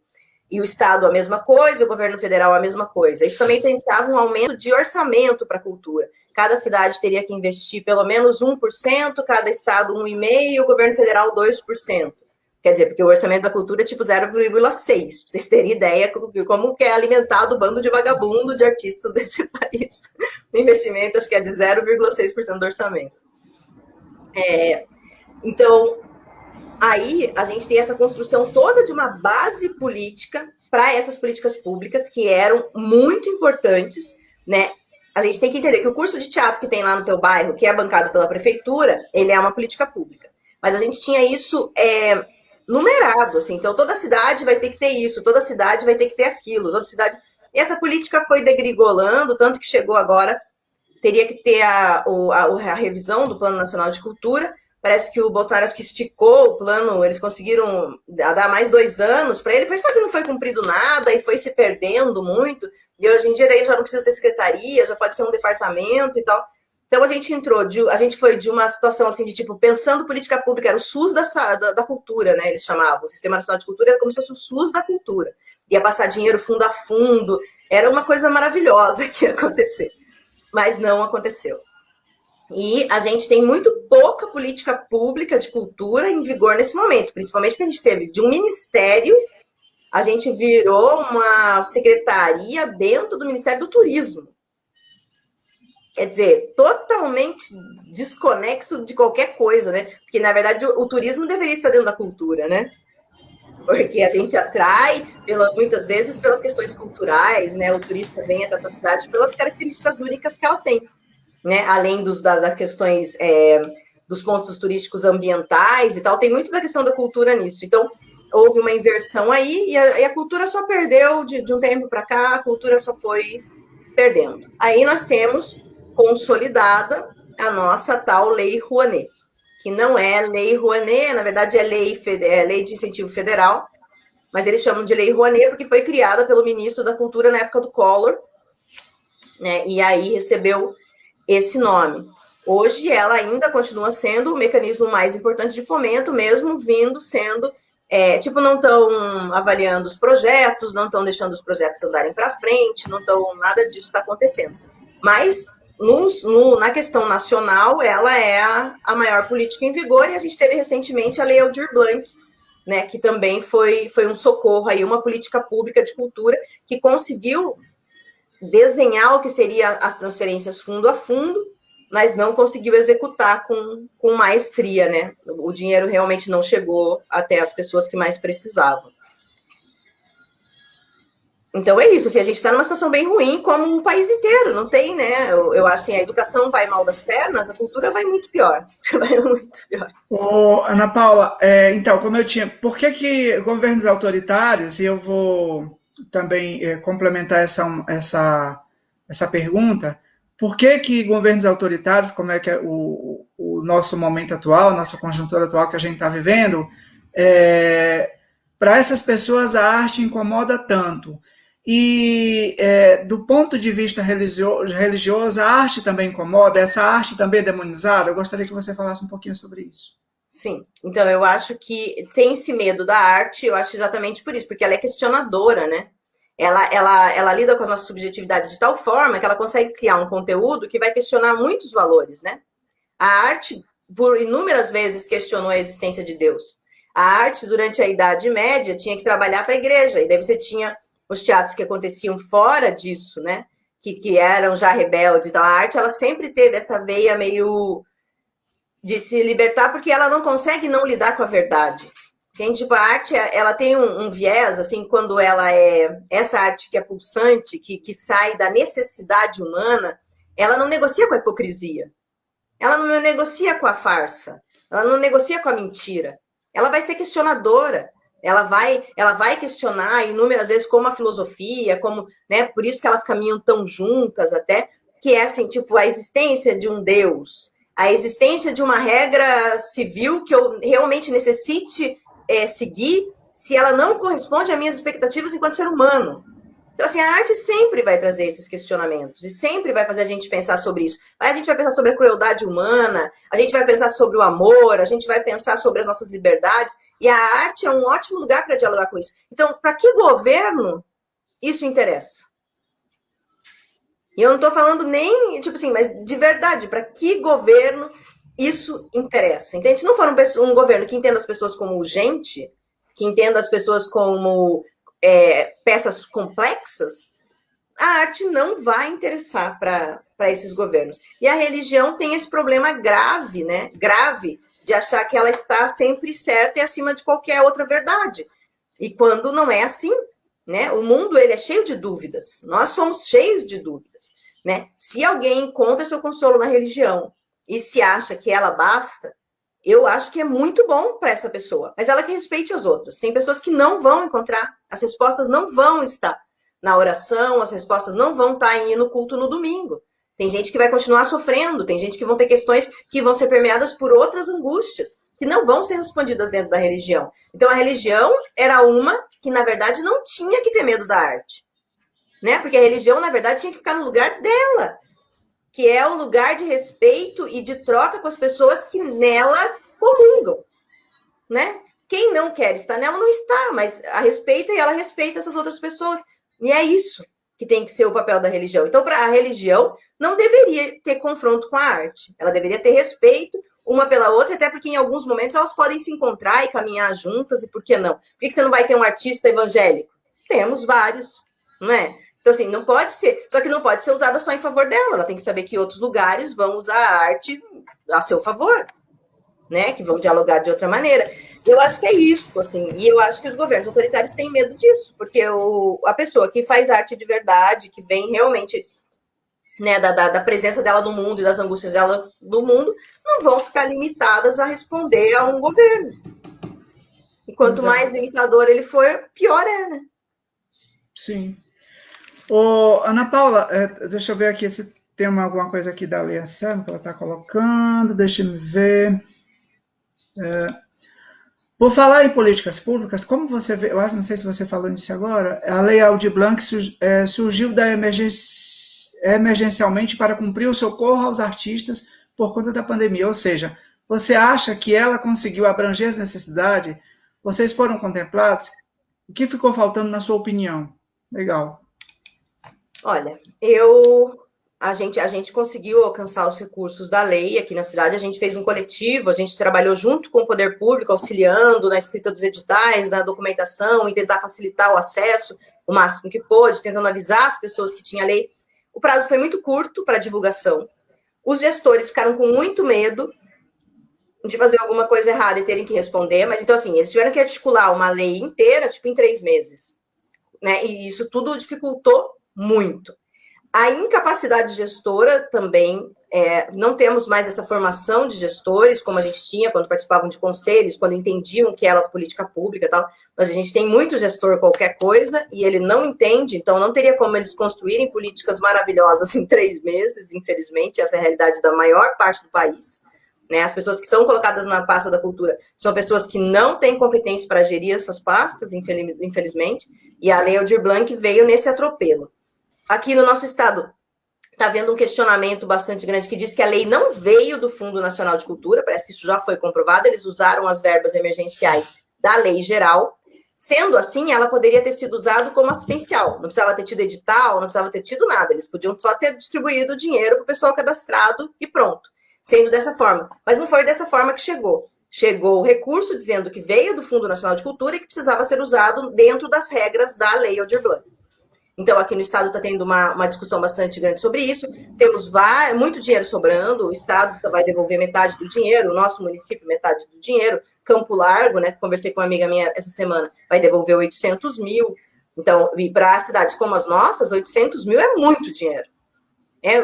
E o Estado a mesma coisa, o governo federal a mesma coisa. Isso também pensava um aumento de orçamento para a cultura. Cada cidade teria que investir pelo menos 1%, cada estado 1,5%, o governo federal 2%. Porque Quer dizer, porque o orçamento da cultura é tipo 0,6, pra vocês terem ideia como que é alimentado o bando de vagabundo de artistas desse país. O investimento, acho que é de 0,6% do orçamento. Então, aí a gente tem essa construção toda de uma base política para essas políticas públicas que eram muito importantes, né? A gente tem que entender que o curso de teatro que tem lá no teu bairro, que é bancado pela prefeitura, ele é uma política pública. Mas a gente tinha isso numerado, assim. Então, toda cidade vai ter que ter isso, toda cidade vai ter que ter aquilo, toda cidade... E essa política foi degringolando, tanto que chegou agora, teria que ter a revisão do Plano Nacional de Cultura. Parece que o Bolsonaro acho que esticou o plano, eles conseguiram dar mais 2 anos para ele, mas só que não foi cumprido nada e foi se perdendo muito. E hoje em dia daí já não precisa ter secretaria, já pode ser um departamento e tal. Então a gente foi de uma situação assim de tipo, pensando política pública, era o SUS da cultura, né? Eles chamavam. O Sistema Nacional de Cultura era como se fosse o SUS da cultura. Ia passar dinheiro fundo a fundo, era uma coisa maravilhosa que ia acontecer. Mas não aconteceu. E a gente tem muito pouca política pública de cultura em vigor nesse momento, principalmente porque a gente teve de um ministério, a gente virou uma secretaria dentro do Ministério do Turismo. Quer dizer, totalmente desconexo de qualquer coisa, né? Porque, na verdade, o turismo deveria estar dentro da cultura, né? Porque a gente atrai, muitas vezes, pelas questões culturais, né? O turista vem até a cidade pelas características únicas que ela tem. Né, além das questões dos pontos turísticos ambientais e tal, tem muito da questão da cultura nisso. Então, houve uma inversão aí e a cultura só perdeu de um tempo para cá, a cultura só foi perdendo. Aí nós temos consolidada a nossa tal Lei Rouanet, que não é Lei Rouanet, na verdade é lei de incentivo federal, mas eles chamam de Lei Rouanet porque foi criada pelo ministro da Cultura na época do Collor, né, e aí recebeu esse nome. Hoje ela ainda continua sendo o mecanismo mais importante de fomento, mesmo sendo, não estão avaliando os projetos, não estão deixando os projetos andarem para frente, nada disso está acontecendo. Mas, na questão nacional, ela é a maior política em vigor, e a gente teve recentemente a Lei Aldir Blanc, né, que também foi um socorro, aí, uma política pública de cultura que conseguiu desenhar o que seria as transferências fundo a fundo, mas não conseguiu executar com maestria, né? O dinheiro realmente não chegou até as pessoas que mais precisavam. Então é isso, assim, a gente está numa situação bem ruim, como o país inteiro, não tem, né? Eu acho assim, a educação vai mal das pernas, a cultura vai muito pior. Vai muito pior. Ô, Ana Paula, então, por que governos autoritários, e eu vou também complementar essa pergunta, por que governos autoritários, como é que é o nosso momento atual, nossa conjuntura atual que a gente está vivendo, para essas pessoas a arte incomoda tanto? E do ponto de vista religioso, a arte também incomoda? Essa arte também é demonizada? Eu gostaria que você falasse um pouquinho sobre isso. Sim, então eu acho que tem esse medo da arte, eu acho exatamente por isso, porque ela é questionadora, né? Ela lida com as nossas subjetividades de tal forma que ela consegue criar um conteúdo que vai questionar muitos valores, né? A arte, por inúmeras vezes, questionou a existência de Deus. A arte, durante a Idade Média, tinha que trabalhar para a igreja, e daí você tinha os teatros que aconteciam fora disso, né? Que eram já rebeldes. Então, a arte, ela sempre teve essa veia meio de se libertar, porque ela não consegue não lidar com a verdade. Tem, tipo, a arte, ela tem um viés, assim, quando ela essa arte que é pulsante, que sai da necessidade humana, ela não negocia com a hipocrisia, ela não negocia com a farsa, ela não negocia com a mentira, ela vai ser questionadora, ela vai questionar inúmeras vezes como a filosofia, como, né, por isso que elas caminham tão juntas até, que é, assim, tipo, a existência de um Deus, a existência de uma regra civil que eu realmente necessite seguir, se ela não corresponde às minhas expectativas enquanto ser humano. Então, assim, a arte sempre vai trazer esses questionamentos e sempre vai fazer a gente pensar sobre isso. Aí a gente vai pensar sobre a crueldade humana, a gente vai pensar sobre o amor, a gente vai pensar sobre as nossas liberdades, e a arte é um ótimo lugar para dialogar com isso. Então, para que governo isso interessa? E eu não estou falando nem, tipo assim, mas de verdade, para que governo isso interessa? Entende? Se não for um governo que entenda as pessoas como gente, que entenda as pessoas como peças complexas, a arte não vai interessar para esses governos. E a religião tem esse problema grave, né? Grave, de achar que ela está sempre certa e acima de qualquer outra verdade. E quando não é assim, né? O mundo ele é cheio de dúvidas. Nós somos cheios de dúvidas, né? Se alguém encontra seu consolo na religião e se acha que ela basta, eu acho que é muito bom para essa pessoa, mas ela que respeite as outras. Tem pessoas que não vão encontrar, as respostas não vão estar na oração, as respostas não vão estar em ir no culto no domingo. Tem gente que vai continuar sofrendo, tem gente que vão ter questões que vão ser permeadas por outras angústias, que não vão ser respondidas dentro da religião. Então, a religião era uma que, na verdade, não tinha que ter medo da arte, né? Porque a religião, na verdade, tinha que ficar no lugar dela, que é o lugar de respeito e de troca com as pessoas que nela comungam, né? Quem não quer estar nela não está, mas a respeita e ela respeita essas outras pessoas. E é isso que tem que ser o papel da religião. Então, para a religião, não deveria ter confronto com a arte. Ela deveria ter respeito uma pela outra, até porque em alguns momentos elas podem se encontrar e caminhar juntas, e por que não? Por que você não vai ter um artista evangélico? Temos vários, não é? Então, assim, não pode ser, só que não pode ser usada só em favor dela, ela tem que saber que outros lugares vão usar a arte a seu favor, né? Que vão dialogar de outra maneira. Eu acho que é isso, assim, e eu acho que os governos autoritários têm medo disso, porque a pessoa que faz arte de verdade, que vem realmente, né, da presença dela no mundo e das angústias dela no mundo, não vão ficar limitadas a responder a um governo. E quanto mais limitador ele for, pior é, né? Sim. Ô, Ana Paula, deixa eu ver aqui se tem alguma coisa aqui da Lei Anselmo que ela está colocando, deixa eu ver. Por falar em políticas públicas, como você vê, eu acho, não sei se você falou nisso agora, a Lei Aldir Blanc surgiu emergencialmente para cumprir o socorro aos artistas por conta da pandemia, ou seja, você acha que ela conseguiu abranger as necessidades? Vocês foram contemplados? O que ficou faltando na sua opinião? Legal. Olha, a gente conseguiu alcançar os recursos da lei aqui na cidade, a gente fez um coletivo, a gente trabalhou junto com o poder público, auxiliando na escrita dos editais, na documentação, e tentar facilitar o acesso o máximo que pôde, tentando avisar as pessoas que tinha lei. O prazo foi muito curto para divulgação. Os gestores ficaram com muito medo de fazer alguma coisa errada e terem que responder, mas então, assim, eles tiveram que articular uma lei inteira, tipo, em 3 meses, né? E isso tudo dificultou muito. A incapacidade gestora também, não temos mais essa formação de gestores, como a gente tinha quando participavam de conselhos, quando entendiam que era política pública e tal. Mas a gente tem muito gestor qualquer coisa e ele não entende, então não teria como eles construírem políticas maravilhosas em 3 meses, infelizmente, essa é a realidade da maior parte do país. Né? As pessoas que são colocadas na pasta da cultura são pessoas que não têm competência para gerir essas pastas, infelizmente, e a Lei Aldir Blanc veio nesse atropelo. Aqui no nosso estado está havendo um questionamento bastante grande que diz que a lei não veio do Fundo Nacional de Cultura, parece que isso já foi comprovado, eles usaram as verbas emergenciais da lei geral. Sendo assim, ela poderia ter sido usada como assistencial, não precisava ter tido edital, não precisava ter tido nada, eles podiam só ter distribuído o dinheiro para o pessoal cadastrado e pronto, sendo dessa forma. Mas não foi dessa forma que chegou. Chegou o recurso dizendo que veio do Fundo Nacional de Cultura e que precisava ser usado dentro das regras da Lei Aldir Blanc. Então, aqui no Estado está tendo uma discussão bastante grande sobre isso. Temos muito dinheiro sobrando, o Estado vai devolver metade do dinheiro, o nosso município metade do dinheiro. Campo Largo, né, que conversei com uma amiga minha essa semana, vai devolver 800 mil. Então, e para cidades como as nossas, 800 mil é muito dinheiro.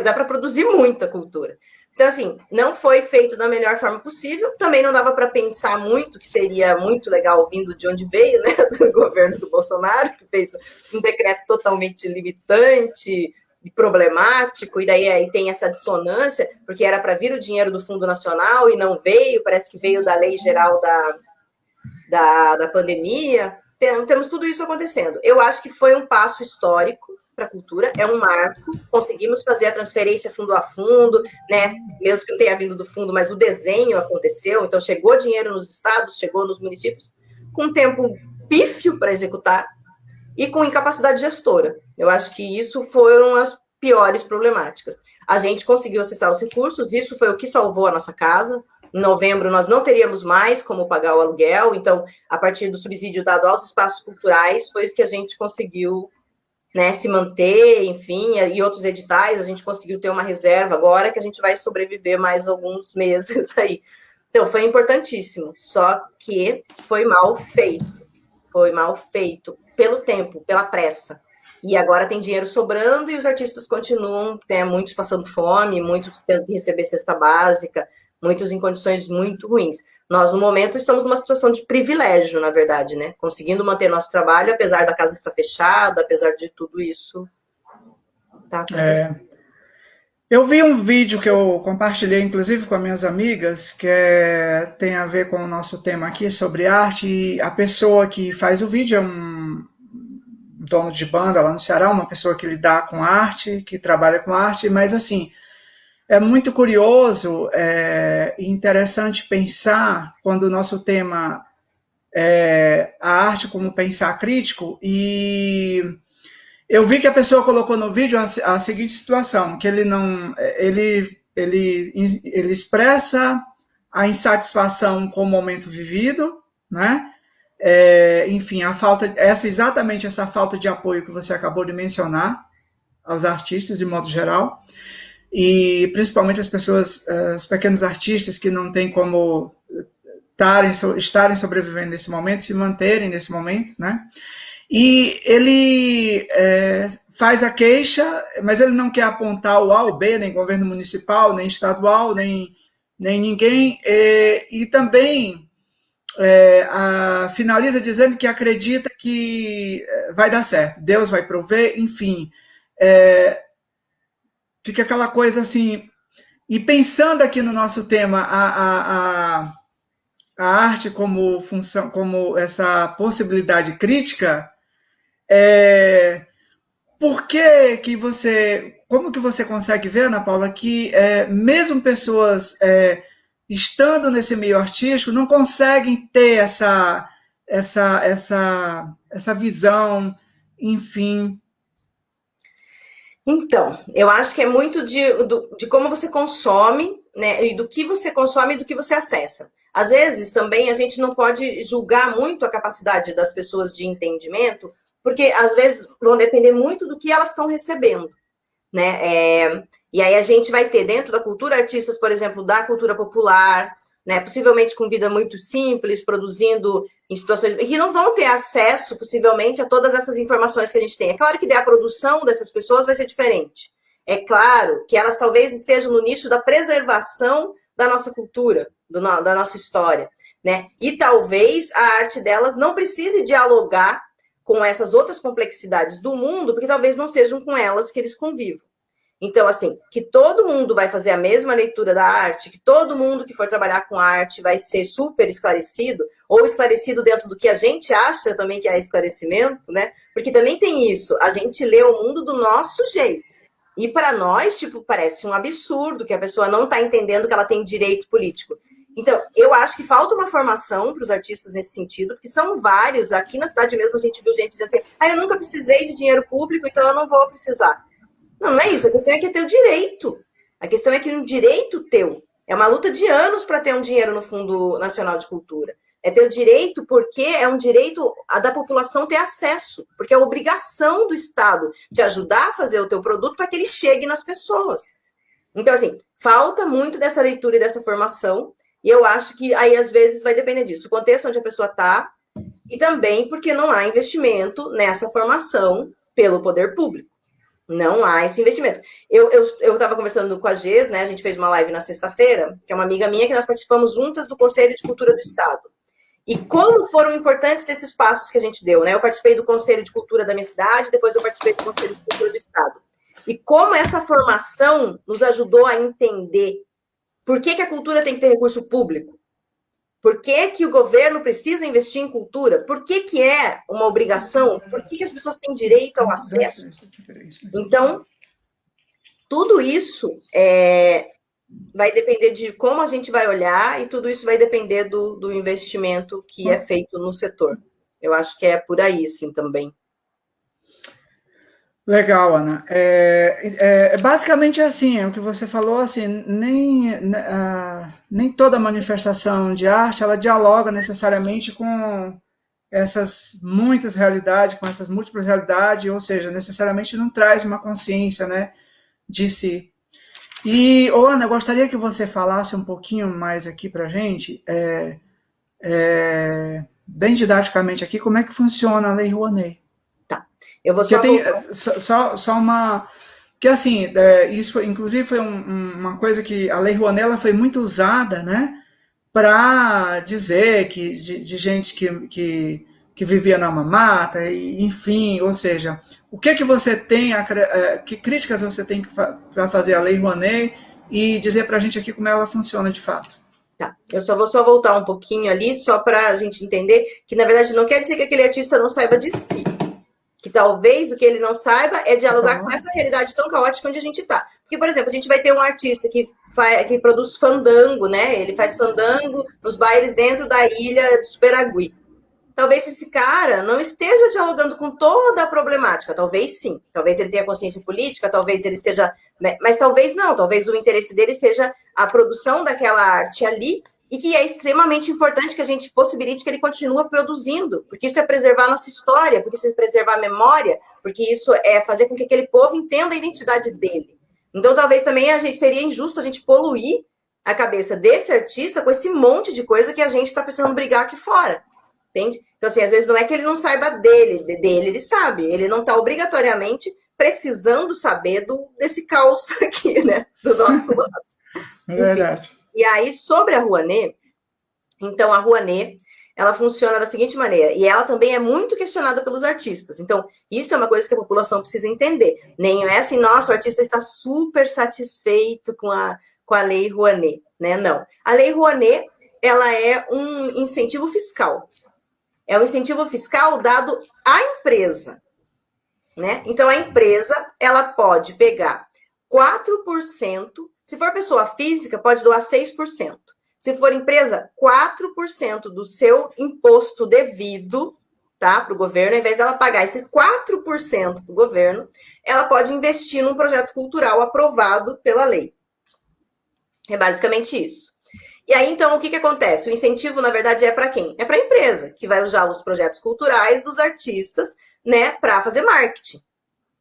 Dá para produzir muita cultura. Então, assim, não foi feito da melhor forma possível, também não dava para pensar muito, que seria muito legal vindo de onde veio, né, do governo do Bolsonaro, que fez um decreto totalmente limitante e problemático, e daí aí tem essa dissonância, porque era para vir o dinheiro do Fundo Nacional e não veio, parece que veio da lei geral da pandemia. Temos tudo isso acontecendo. Eu acho que foi um passo histórico para a cultura, é um marco, conseguimos fazer a transferência fundo a fundo, né, mesmo que não tenha vindo do fundo, mas o desenho aconteceu, então chegou dinheiro nos estados, chegou nos municípios, com tempo pífio para executar e com incapacidade gestora. Eu acho que isso foram as piores problemáticas. A gente conseguiu acessar os recursos, isso foi o que salvou a nossa casa, em novembro nós não teríamos mais como pagar o aluguel, então, a partir do subsídio dado aos espaços culturais, foi que a gente conseguiu, né, se manter, enfim, e outros editais, a gente conseguiu ter uma reserva agora, que a gente vai sobreviver mais alguns meses aí. Então, foi importantíssimo, só que foi mal feito pelo tempo, pela pressa. E agora tem dinheiro sobrando e os artistas continuam, né, muitos passando fome, muitos tendo que receber cesta básica, muitos em condições muito ruins. Nós, no momento, estamos numa situação de privilégio, na verdade, né? Conseguindo manter nosso trabalho, apesar da casa estar fechada, apesar de tudo isso tá acontecendo. Eu vi um vídeo que eu compartilhei, inclusive, com as minhas amigas, que tem a ver com o nosso tema aqui sobre arte, e a pessoa que faz o vídeo é um dono de banda lá no Ceará, uma pessoa que lida com arte, que trabalha com arte, mas assim, é muito curioso e interessante pensar quando o nosso tema é a arte como pensar crítico, e eu vi que a pessoa colocou no vídeo a seguinte situação, que ele expressa a insatisfação com o momento vivido, né? Enfim, exatamente essa falta de apoio que você acabou de mencionar aos artistas, de modo geral, e principalmente as pessoas, os pequenos artistas que não têm como estarem sobrevivendo nesse momento, se manterem nesse momento, né? E ele faz a queixa, mas ele não quer apontar o A ou B, nem governo municipal, nem estadual, nem ninguém, e também finaliza dizendo que acredita que vai dar certo, Deus vai prover, enfim. Fica aquela coisa assim. E pensando aqui no nosso tema, a arte como função, como essa possibilidade crítica, como que você consegue ver, Ana Paula, que mesmo pessoas estando nesse meio artístico não conseguem ter essa visão, enfim. Então, eu acho que é muito de como você consome, né, e do que você consome e do que você acessa. Às vezes, também, a gente não pode julgar muito a capacidade das pessoas de entendimento, porque, às vezes, vão depender muito do que elas estão recebendo, né? E aí a gente vai ter, dentro da cultura, artistas, por exemplo, da cultura popular, né, possivelmente com vida muito simples, produzindo em situações que não vão ter acesso, possivelmente, a todas essas informações que a gente tem. É claro que a produção dessas pessoas vai ser diferente. É claro que elas talvez estejam no nicho da preservação da nossa cultura, da nossa história, né? E talvez a arte delas não precise dialogar com essas outras complexidades do mundo, porque talvez não sejam com elas que eles convivam. Então, assim, que todo mundo vai fazer a mesma leitura da arte, que todo mundo que for trabalhar com arte vai ser super esclarecido, ou esclarecido dentro do que a gente acha também que é esclarecimento, né? Porque também tem isso, a gente lê o mundo do nosso jeito. E para nós, tipo, parece um absurdo que a pessoa não está entendendo que ela tem direito político. Então, eu acho que falta uma formação para os artistas nesse sentido, porque são vários. Aqui na cidade mesmo a gente viu gente dizendo assim, eu nunca precisei de dinheiro público, então eu não vou precisar. Não é isso. A questão é que é teu direito. A questão é que é um direito teu. É uma luta de anos para ter um dinheiro no Fundo Nacional de Cultura. É teu direito porque é um direito da população ter acesso. Porque é obrigação do Estado te ajudar a fazer o teu produto para que ele chegue nas pessoas. Então, assim, falta muito dessa leitura e dessa formação. E eu acho que aí, às vezes, vai depender disso. O contexto onde a pessoa está e também porque não há investimento nessa formação pelo poder público. Não há esse investimento. Eu estava conversando com a Gês, né? A gente fez uma live na sexta-feira, que é uma amiga minha, que nós participamos juntas do Conselho de Cultura do Estado. E como foram importantes esses passos que a gente deu, né? Eu participei do Conselho de Cultura da minha cidade, depois eu participei do Conselho de Cultura do Estado. E como essa formação nos ajudou a entender por que a cultura tem que ter recurso público. Por que o governo precisa investir em cultura? Por que é uma obrigação? Por que as pessoas têm direito ao acesso? Então, tudo isso vai depender de como a gente vai olhar e tudo isso vai depender do investimento que é feito no setor. Eu acho que é por aí, sim, também. Legal, Ana. Basicamente assim, é o que você falou, assim, nem toda manifestação de arte ela dialoga necessariamente com essas muitas realidades, com essas múltiplas realidades, ou seja, necessariamente não traz uma consciência, né, de si. E, ô, Ana, eu gostaria que você falasse um pouquinho mais aqui pra gente, bem didaticamente aqui, como é que funciona a Lei Rouanet. Tá. Eu vou Que eu só tenho voltar. só uma. Que assim, isso foi, inclusive foi uma coisa que a Lei Rouanet ela foi muito usada, né, para dizer que de gente que vivia na mamata, e, enfim, ou seja, o que que você tem, que críticas você tem para fazer a Lei Rouanet e dizer para a gente aqui como ela funciona de fato. Tá. Eu só vou voltar um pouquinho ali, só para a gente entender que, na verdade, não quer dizer que aquele artista não saiba de si. Que talvez o que ele não saiba é dialogar com essa realidade tão caótica onde a gente está. Porque, por exemplo, a gente vai ter um artista que produz fandango, né? Ele faz fandango nos bailes dentro da ilha de Superagui. Talvez esse cara não esteja dialogando com toda a problemática, talvez sim, talvez ele tenha consciência política, talvez ele esteja, mas talvez não, talvez o interesse dele seja a produção daquela arte ali, e que é extremamente importante que a gente possibilite que ele continue produzindo, porque isso é preservar a nossa história, porque isso é preservar a memória, porque isso é fazer com que aquele povo entenda a identidade dele. Então talvez também seria injusto a gente poluir a cabeça desse artista com esse monte de coisa que a gente está precisando brigar aqui fora. Entende? Então, assim, às vezes não é que ele não saiba dele ele sabe. Ele não está obrigatoriamente precisando saber desse caos aqui, né? Do nosso lado. É Enfim. verdade. E aí, sobre a Rouanet, então a Rouanet, ela funciona da seguinte maneira, e ela também é muito questionada pelos artistas. Então, isso é uma coisa que a população precisa entender. Nem é assim, nossa, o artista está super satisfeito com a Lei Rouanet, né? Não. A Lei Rouanet, ela é um incentivo fiscal. É um incentivo fiscal dado à empresa, né? Então, a empresa, ela pode pegar 4%, se for pessoa física, pode doar 6%. Se for empresa, 4% do seu imposto devido, tá, para o governo, ao invés dela pagar esse 4% para o governo, ela pode investir num projeto cultural aprovado pela lei. É basicamente isso. E aí, então, o que acontece? O incentivo, na verdade, é para quem? É para a empresa, que vai usar os projetos culturais dos artistas, né, para fazer marketing.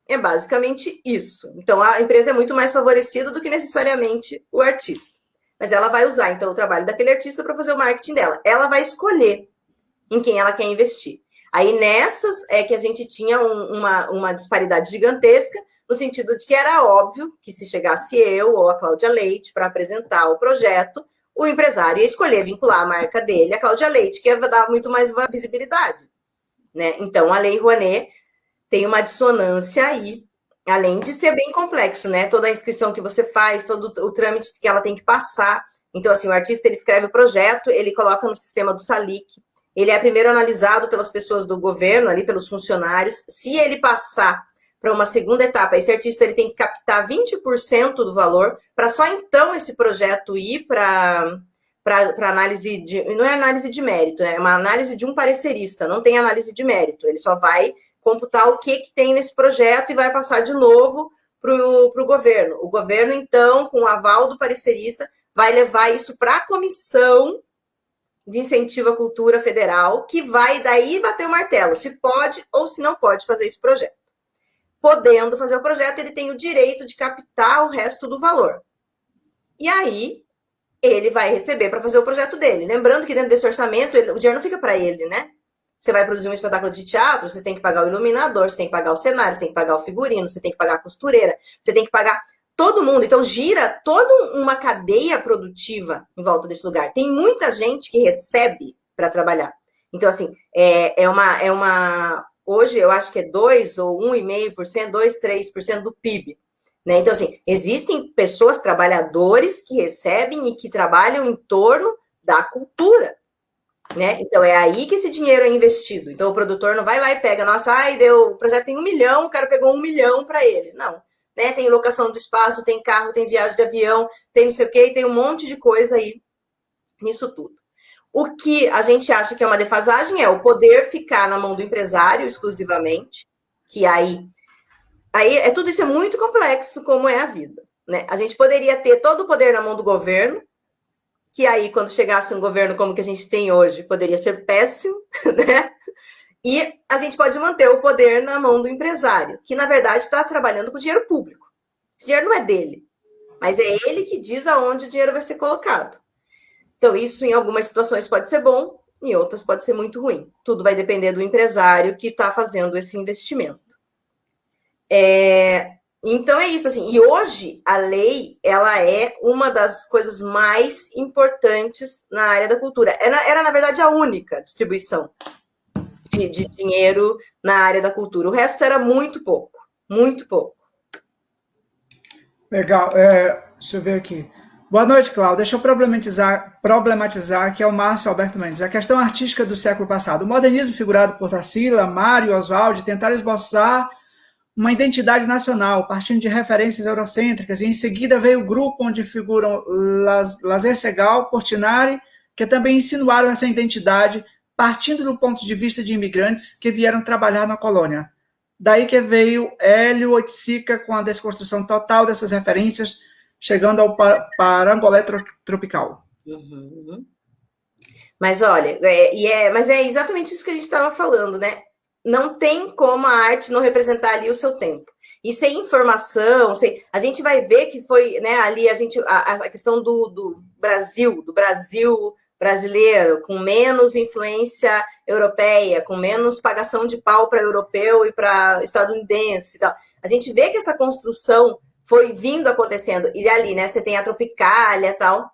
É basicamente isso. Então, a empresa é muito mais favorecida do que necessariamente o artista. Mas ela vai usar, então, o trabalho daquele artista para fazer o marketing dela. Ela vai escolher em quem ela quer investir. Aí, nessas, é que a gente tinha uma disparidade gigantesca, no sentido de que era óbvio que se chegasse eu ou a Cláudia Leite para apresentar o projeto, o empresário ia escolher vincular a marca dele a Cláudia Leite, que ia dar muito mais visibilidade. Né? Então, a Lei Rouanet tem uma dissonância aí, além de ser bem complexo, né? Toda a inscrição que você faz, todo o trâmite que ela tem que passar. Então, assim, o artista, ele escreve o projeto, ele coloca no sistema do SALIC, ele é primeiro analisado pelas pessoas do governo, ali pelos funcionários. Se ele passar para uma segunda etapa, esse artista ele tem que captar 20% do valor, para só então esse projeto ir para análise de... Não é análise de mérito, é uma análise de um parecerista, não tem análise de mérito, ele só vai computar o que tem nesse projeto e vai passar de novo para o governo. O governo, então, com o aval do parecerista, vai levar isso para a Comissão de Incentivo à Cultura Federal, que vai daí bater o martelo, se pode ou se não pode fazer esse projeto. Podendo fazer o projeto, ele tem o direito de captar o resto do valor. E aí, ele vai receber para fazer o projeto dele. Lembrando que dentro desse orçamento, o dinheiro não fica para ele, né? Você vai produzir um espetáculo de teatro, você tem que pagar o iluminador, você tem que pagar o cenário, você tem que pagar o figurino, você tem que pagar a costureira, você tem que pagar todo mundo. Então, gira toda uma cadeia produtiva em volta desse lugar. Tem muita gente que recebe para trabalhar. Então, assim, hoje eu acho que é 2 ou 1,5%, 2, 3% do PIB. Né? Então, assim, existem pessoas, trabalhadores que recebem e que trabalham em torno da cultura. Né? Então, é aí que esse dinheiro é investido. Então, o produtor não vai lá e pega, nossa, o projeto tem 1 milhão, o cara pegou 1 milhão para ele. Não. Né? Tem locação do espaço, tem carro, tem viagem de avião, tem não sei o quê, tem um monte de coisa aí nisso tudo. O que a gente acha que é uma defasagem é o poder ficar na mão do empresário exclusivamente, que aí aí tudo isso é muito complexo, como é a vida, né? A gente poderia ter todo o poder na mão do governo, que aí, quando chegasse um governo como que a gente tem hoje, poderia ser péssimo, né? E a gente pode manter o poder na mão do empresário, que, na verdade, está trabalhando com dinheiro público. Esse dinheiro não é dele, mas é ele que diz aonde o dinheiro vai ser colocado. Então, isso, em algumas situações, pode ser bom, em outras pode ser muito ruim. Tudo vai depender do empresário que está fazendo esse investimento. Então é isso, assim, e hoje a lei, ela é uma das coisas mais importantes na área da cultura. Era na verdade, a única distribuição de dinheiro na área da cultura. O resto era muito pouco, muito pouco. Legal. Deixa eu ver aqui. Boa noite, Cláudio. Deixa eu problematizar, que é o Márcio Alberto Mendes. A questão artística do século passado. O modernismo figurado por Tarsila, Mário e Oswald tentaram esboçar uma identidade nacional, partindo de referências eurocêntricas, e em seguida veio o grupo onde figuram Lazer Segal, Portinari, que também insinuaram essa identidade, partindo do ponto de vista de imigrantes que vieram trabalhar na colônia. Daí que veio Hélio Oiticica com a desconstrução total dessas referências, chegando ao parangolé tropical. Uhum. Mas olha, mas é exatamente isso que a gente estava falando, né? Não tem como a arte não representar ali o seu tempo. E sem informação, a gente vai ver que foi, né, ali a questão do Brasil brasileiro, com menos influência europeia, com menos pagação de pau para europeu e para estadunidense e tal. A gente vê que essa construção foi vindo acontecendo. E ali, né, você tem a Tropicália e tal.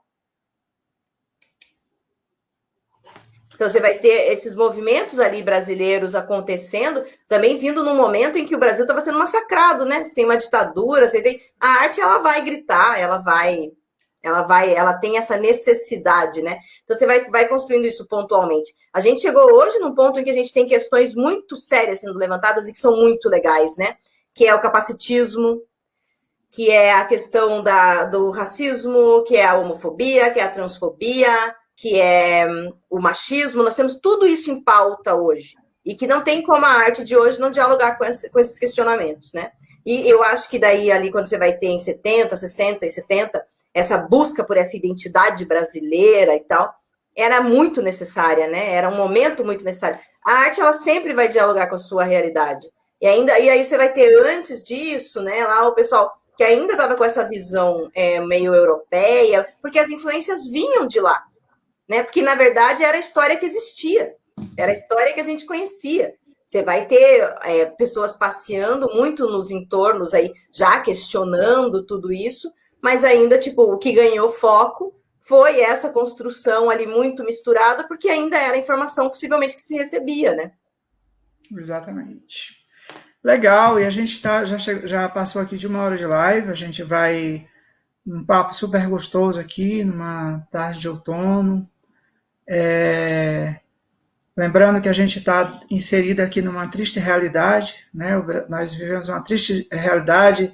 Então, você vai ter esses movimentos ali brasileiros acontecendo, também vindo num momento em que o Brasil estava sendo massacrado, né? Você tem uma ditadura, você tem... A arte, ela vai gritar, ela tem essa necessidade, né? Então, você vai construindo isso pontualmente. A gente chegou hoje num ponto em que a gente tem questões muito sérias sendo levantadas e que são muito legais, né? Que é o capacitismo, que é a questão do racismo, que é a homofobia, que é a transfobia, que é o machismo. Nós temos tudo isso em pauta hoje, e que não tem como a arte de hoje não dialogar com esses questionamentos, né? E eu acho que daí, ali, quando você vai ter em 70, 60 e 70, essa busca por essa identidade brasileira e tal, era muito necessária, né? Era um momento muito necessário. A arte, ela sempre vai dialogar com a sua realidade. E aí você vai ter, antes disso, né, lá o pessoal que ainda estava com essa visão meio europeia, porque as influências vinham de lá, né? Porque, na verdade, era a história que existia, era a história que a gente conhecia. Você vai ter pessoas passeando muito nos entornos aí, já questionando tudo isso, mas ainda, tipo, o que ganhou foco foi essa construção ali muito misturada, porque ainda era informação possivelmente que se recebia, né? Exatamente. Legal, e a gente já passou aqui de 1 hora de live, a gente vai um papo super gostoso aqui, numa tarde de outono. Lembrando que a gente está inserido aqui numa triste realidade, né? Nós vivemos uma triste realidade.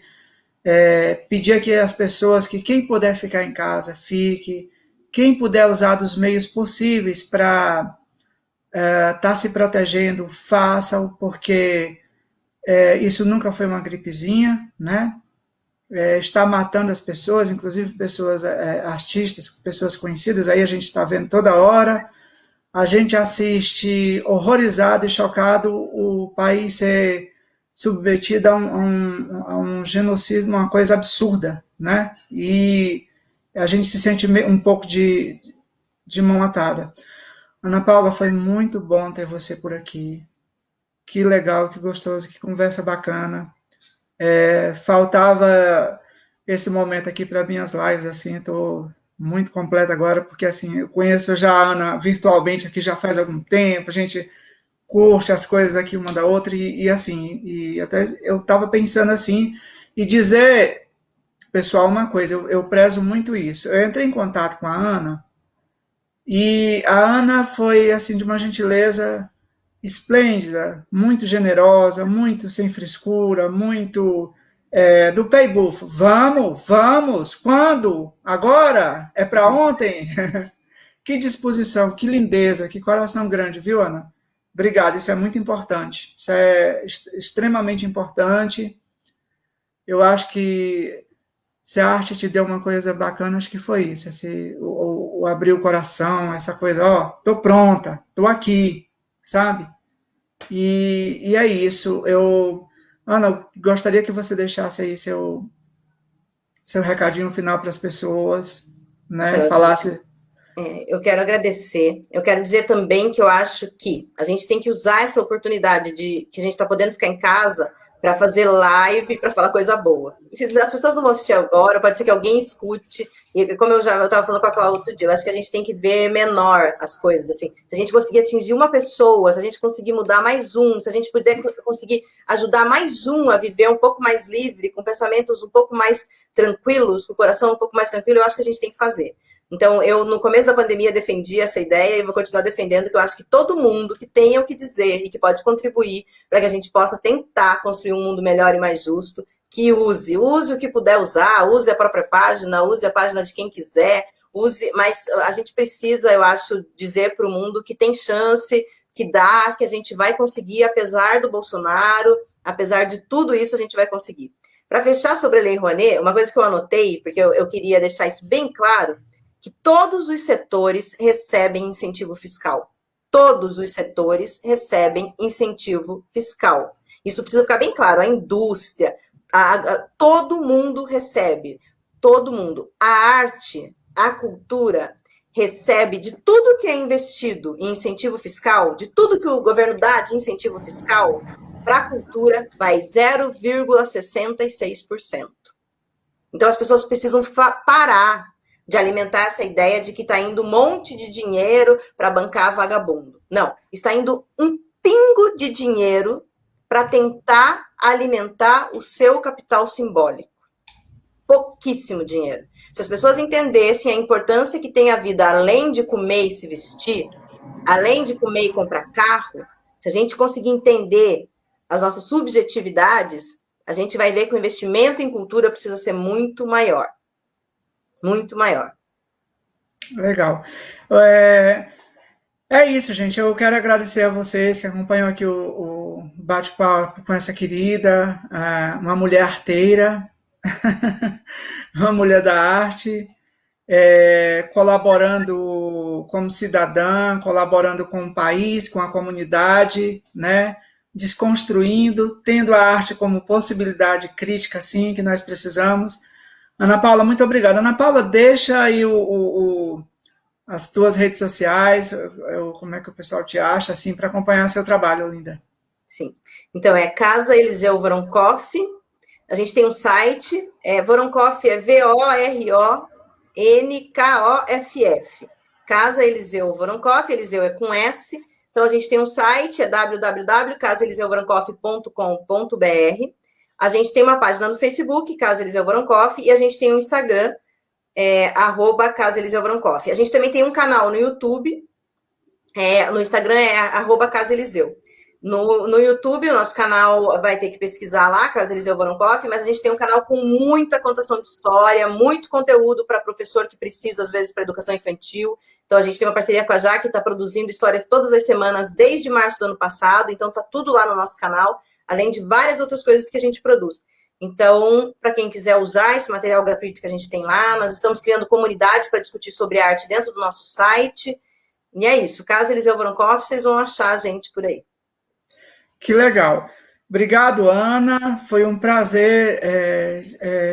Pedir aqui às pessoas que quem puder ficar em casa, fique. Quem puder usar dos meios possíveis para estar se protegendo, faça-o, porque isso nunca foi uma gripezinha, né? Está matando as pessoas, inclusive pessoas artistas, pessoas conhecidas, aí a gente está vendo toda hora. A gente assiste horrorizado e chocado o país ser submetido a um genocídio, uma coisa absurda, né? E a gente se sente um pouco de mão atada. Ana Paula, foi muito bom ter você por aqui. Que legal, que gostoso, que conversa bacana. Faltava esse momento aqui para minhas lives, assim, estou muito completa agora, porque assim, eu conheço já a Ana virtualmente aqui já faz algum tempo, a gente curte as coisas aqui uma da outra, e assim, e até eu estava pensando assim, e dizer, pessoal, uma coisa, eu prezo muito isso. Eu entrei em contato com a Ana, e a Ana foi, assim, de uma gentileza esplêndida, muito generosa, muito sem frescura, muito do pé e bufo. Vamos, quando? Agora? É para ontem? Que disposição, que lindeza, que coração grande, viu, Ana? Obrigado, isso é muito importante, isso é extremamente importante, eu acho que se a arte te deu uma coisa bacana, acho que foi isso, o abrir o coração, essa coisa, ó, tô pronta, tô aqui, sabe? E é isso. Ana, eu gostaria que você deixasse aí seu recadinho final para as pessoas, né? Então, Falasse. eu quero agradecer. Eu quero dizer também que eu acho que a gente tem que usar essa oportunidade de que a gente está podendo ficar em casa para fazer live, para falar coisa boa. As pessoas não vão assistir agora, pode ser que alguém escute. E como eu estava falando com a Cláudia outro dia, eu acho que a gente tem que ver menor as coisas. Assim, se a gente conseguir atingir uma pessoa, se a gente conseguir mudar mais um, se a gente puder conseguir ajudar mais um a viver um pouco mais livre, com pensamentos um pouco mais tranquilos, com o coração um pouco mais tranquilo, eu acho que a gente tem que fazer. Então, eu, no começo da pandemia, defendi essa ideia e vou continuar defendendo, que eu acho que todo mundo que tenha o que dizer e que pode contribuir para que a gente possa tentar construir um mundo melhor e mais justo, que use o que puder usar, use a própria página, use a página de quem quiser, use, mas a gente precisa, eu acho, dizer para o mundo que tem chance, que dá, que a gente vai conseguir, apesar do Bolsonaro, apesar de tudo isso, a gente vai conseguir. Para fechar sobre a Lei Rouanet, uma coisa que eu anotei, porque eu queria deixar isso bem claro, que todos os setores recebem incentivo fiscal. Todos os setores recebem incentivo fiscal. Isso precisa ficar bem claro. A indústria, todo mundo recebe. Todo mundo. A arte, a cultura recebe de tudo que é investido em incentivo fiscal, de tudo que o governo dá de incentivo fiscal, para a cultura vai 0,66%. Então as pessoas precisam parar de alimentar essa ideia de que está indo um monte de dinheiro para bancar vagabundo. Não, está indo um pingo de dinheiro para tentar alimentar o seu capital simbólico. Pouquíssimo dinheiro. Se as pessoas entendessem a importância que tem a vida além de comer e se vestir, além de comer e comprar carro, se a gente conseguir entender as nossas subjetividades, a gente vai ver que o investimento em cultura precisa ser muito maior. Muito maior. Legal. É isso, gente. Eu quero agradecer a vocês que acompanham aqui o bate-papo com essa querida, uma mulher arteira, uma mulher da arte, colaborando como cidadã, colaborando com o país, com a comunidade, né? Desconstruindo, tendo a arte como possibilidade crítica, sim, que nós precisamos. Ana Paula, muito obrigada. Ana Paula, deixa aí as tuas redes sociais, como é que o pessoal te acha, assim, para acompanhar seu trabalho, linda. Sim. Então, é Casa Eliseu Voronkoff. A gente tem um site, Voronkoff é Voronkoff. Casa Eliseu Voronkoff, Eliseu é com S. Então, a gente tem um site, é www.casaeliseuvoronkoff.com.br. A gente tem uma página no Facebook, Casa Eliseu Voronkoff, e a gente tem um Instagram, @Casa Eliseu Voronkoff. A gente também tem um canal no YouTube, no Instagram é @Casa Eliseu. No YouTube, o nosso canal vai ter que pesquisar lá, Casa Eliseu Voronkoff, mas a gente tem um canal com muita contação de história, muito conteúdo para professor que precisa, às vezes, para educação infantil. Então, a gente tem uma parceria com a Jaque, que está produzindo histórias todas as semanas, desde março do ano passado. Então, está tudo lá no nosso canal, além de várias outras coisas que a gente produz. Então, para quem quiser usar esse material gratuito que a gente tem lá, nós estamos criando comunidades para discutir sobre arte dentro do nosso site. E é isso. Casa Eliseu Voronkoff, vocês vão achar a gente por aí. Que legal. Obrigado, Ana. Foi um prazer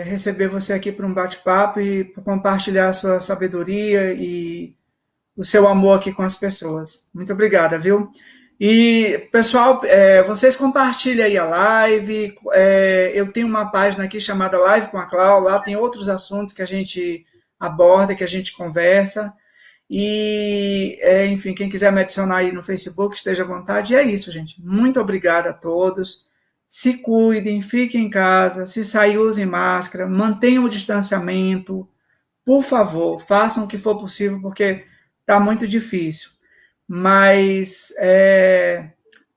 receber você aqui para um bate-papo e por compartilhar a sua sabedoria e o seu amor aqui com as pessoas. Muito obrigada, viu? E, pessoal, vocês compartilhem aí a live. Eu tenho uma página aqui chamada Live com a Clau. Lá tem outros assuntos que a gente aborda, que a gente conversa. E, enfim, quem quiser me adicionar aí no Facebook, esteja à vontade. E é isso, gente. Muito obrigada a todos. Se cuidem, fiquem em casa. Se sair, usem máscara. Mantenham o distanciamento. Por favor, façam o que for possível, porque está muito difícil. Mas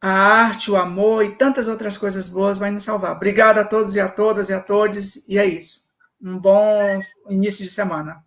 a arte, o amor e tantas outras coisas boas vai nos salvar. Obrigada a todos e a todas e a todos. E é isso. Um bom início de semana.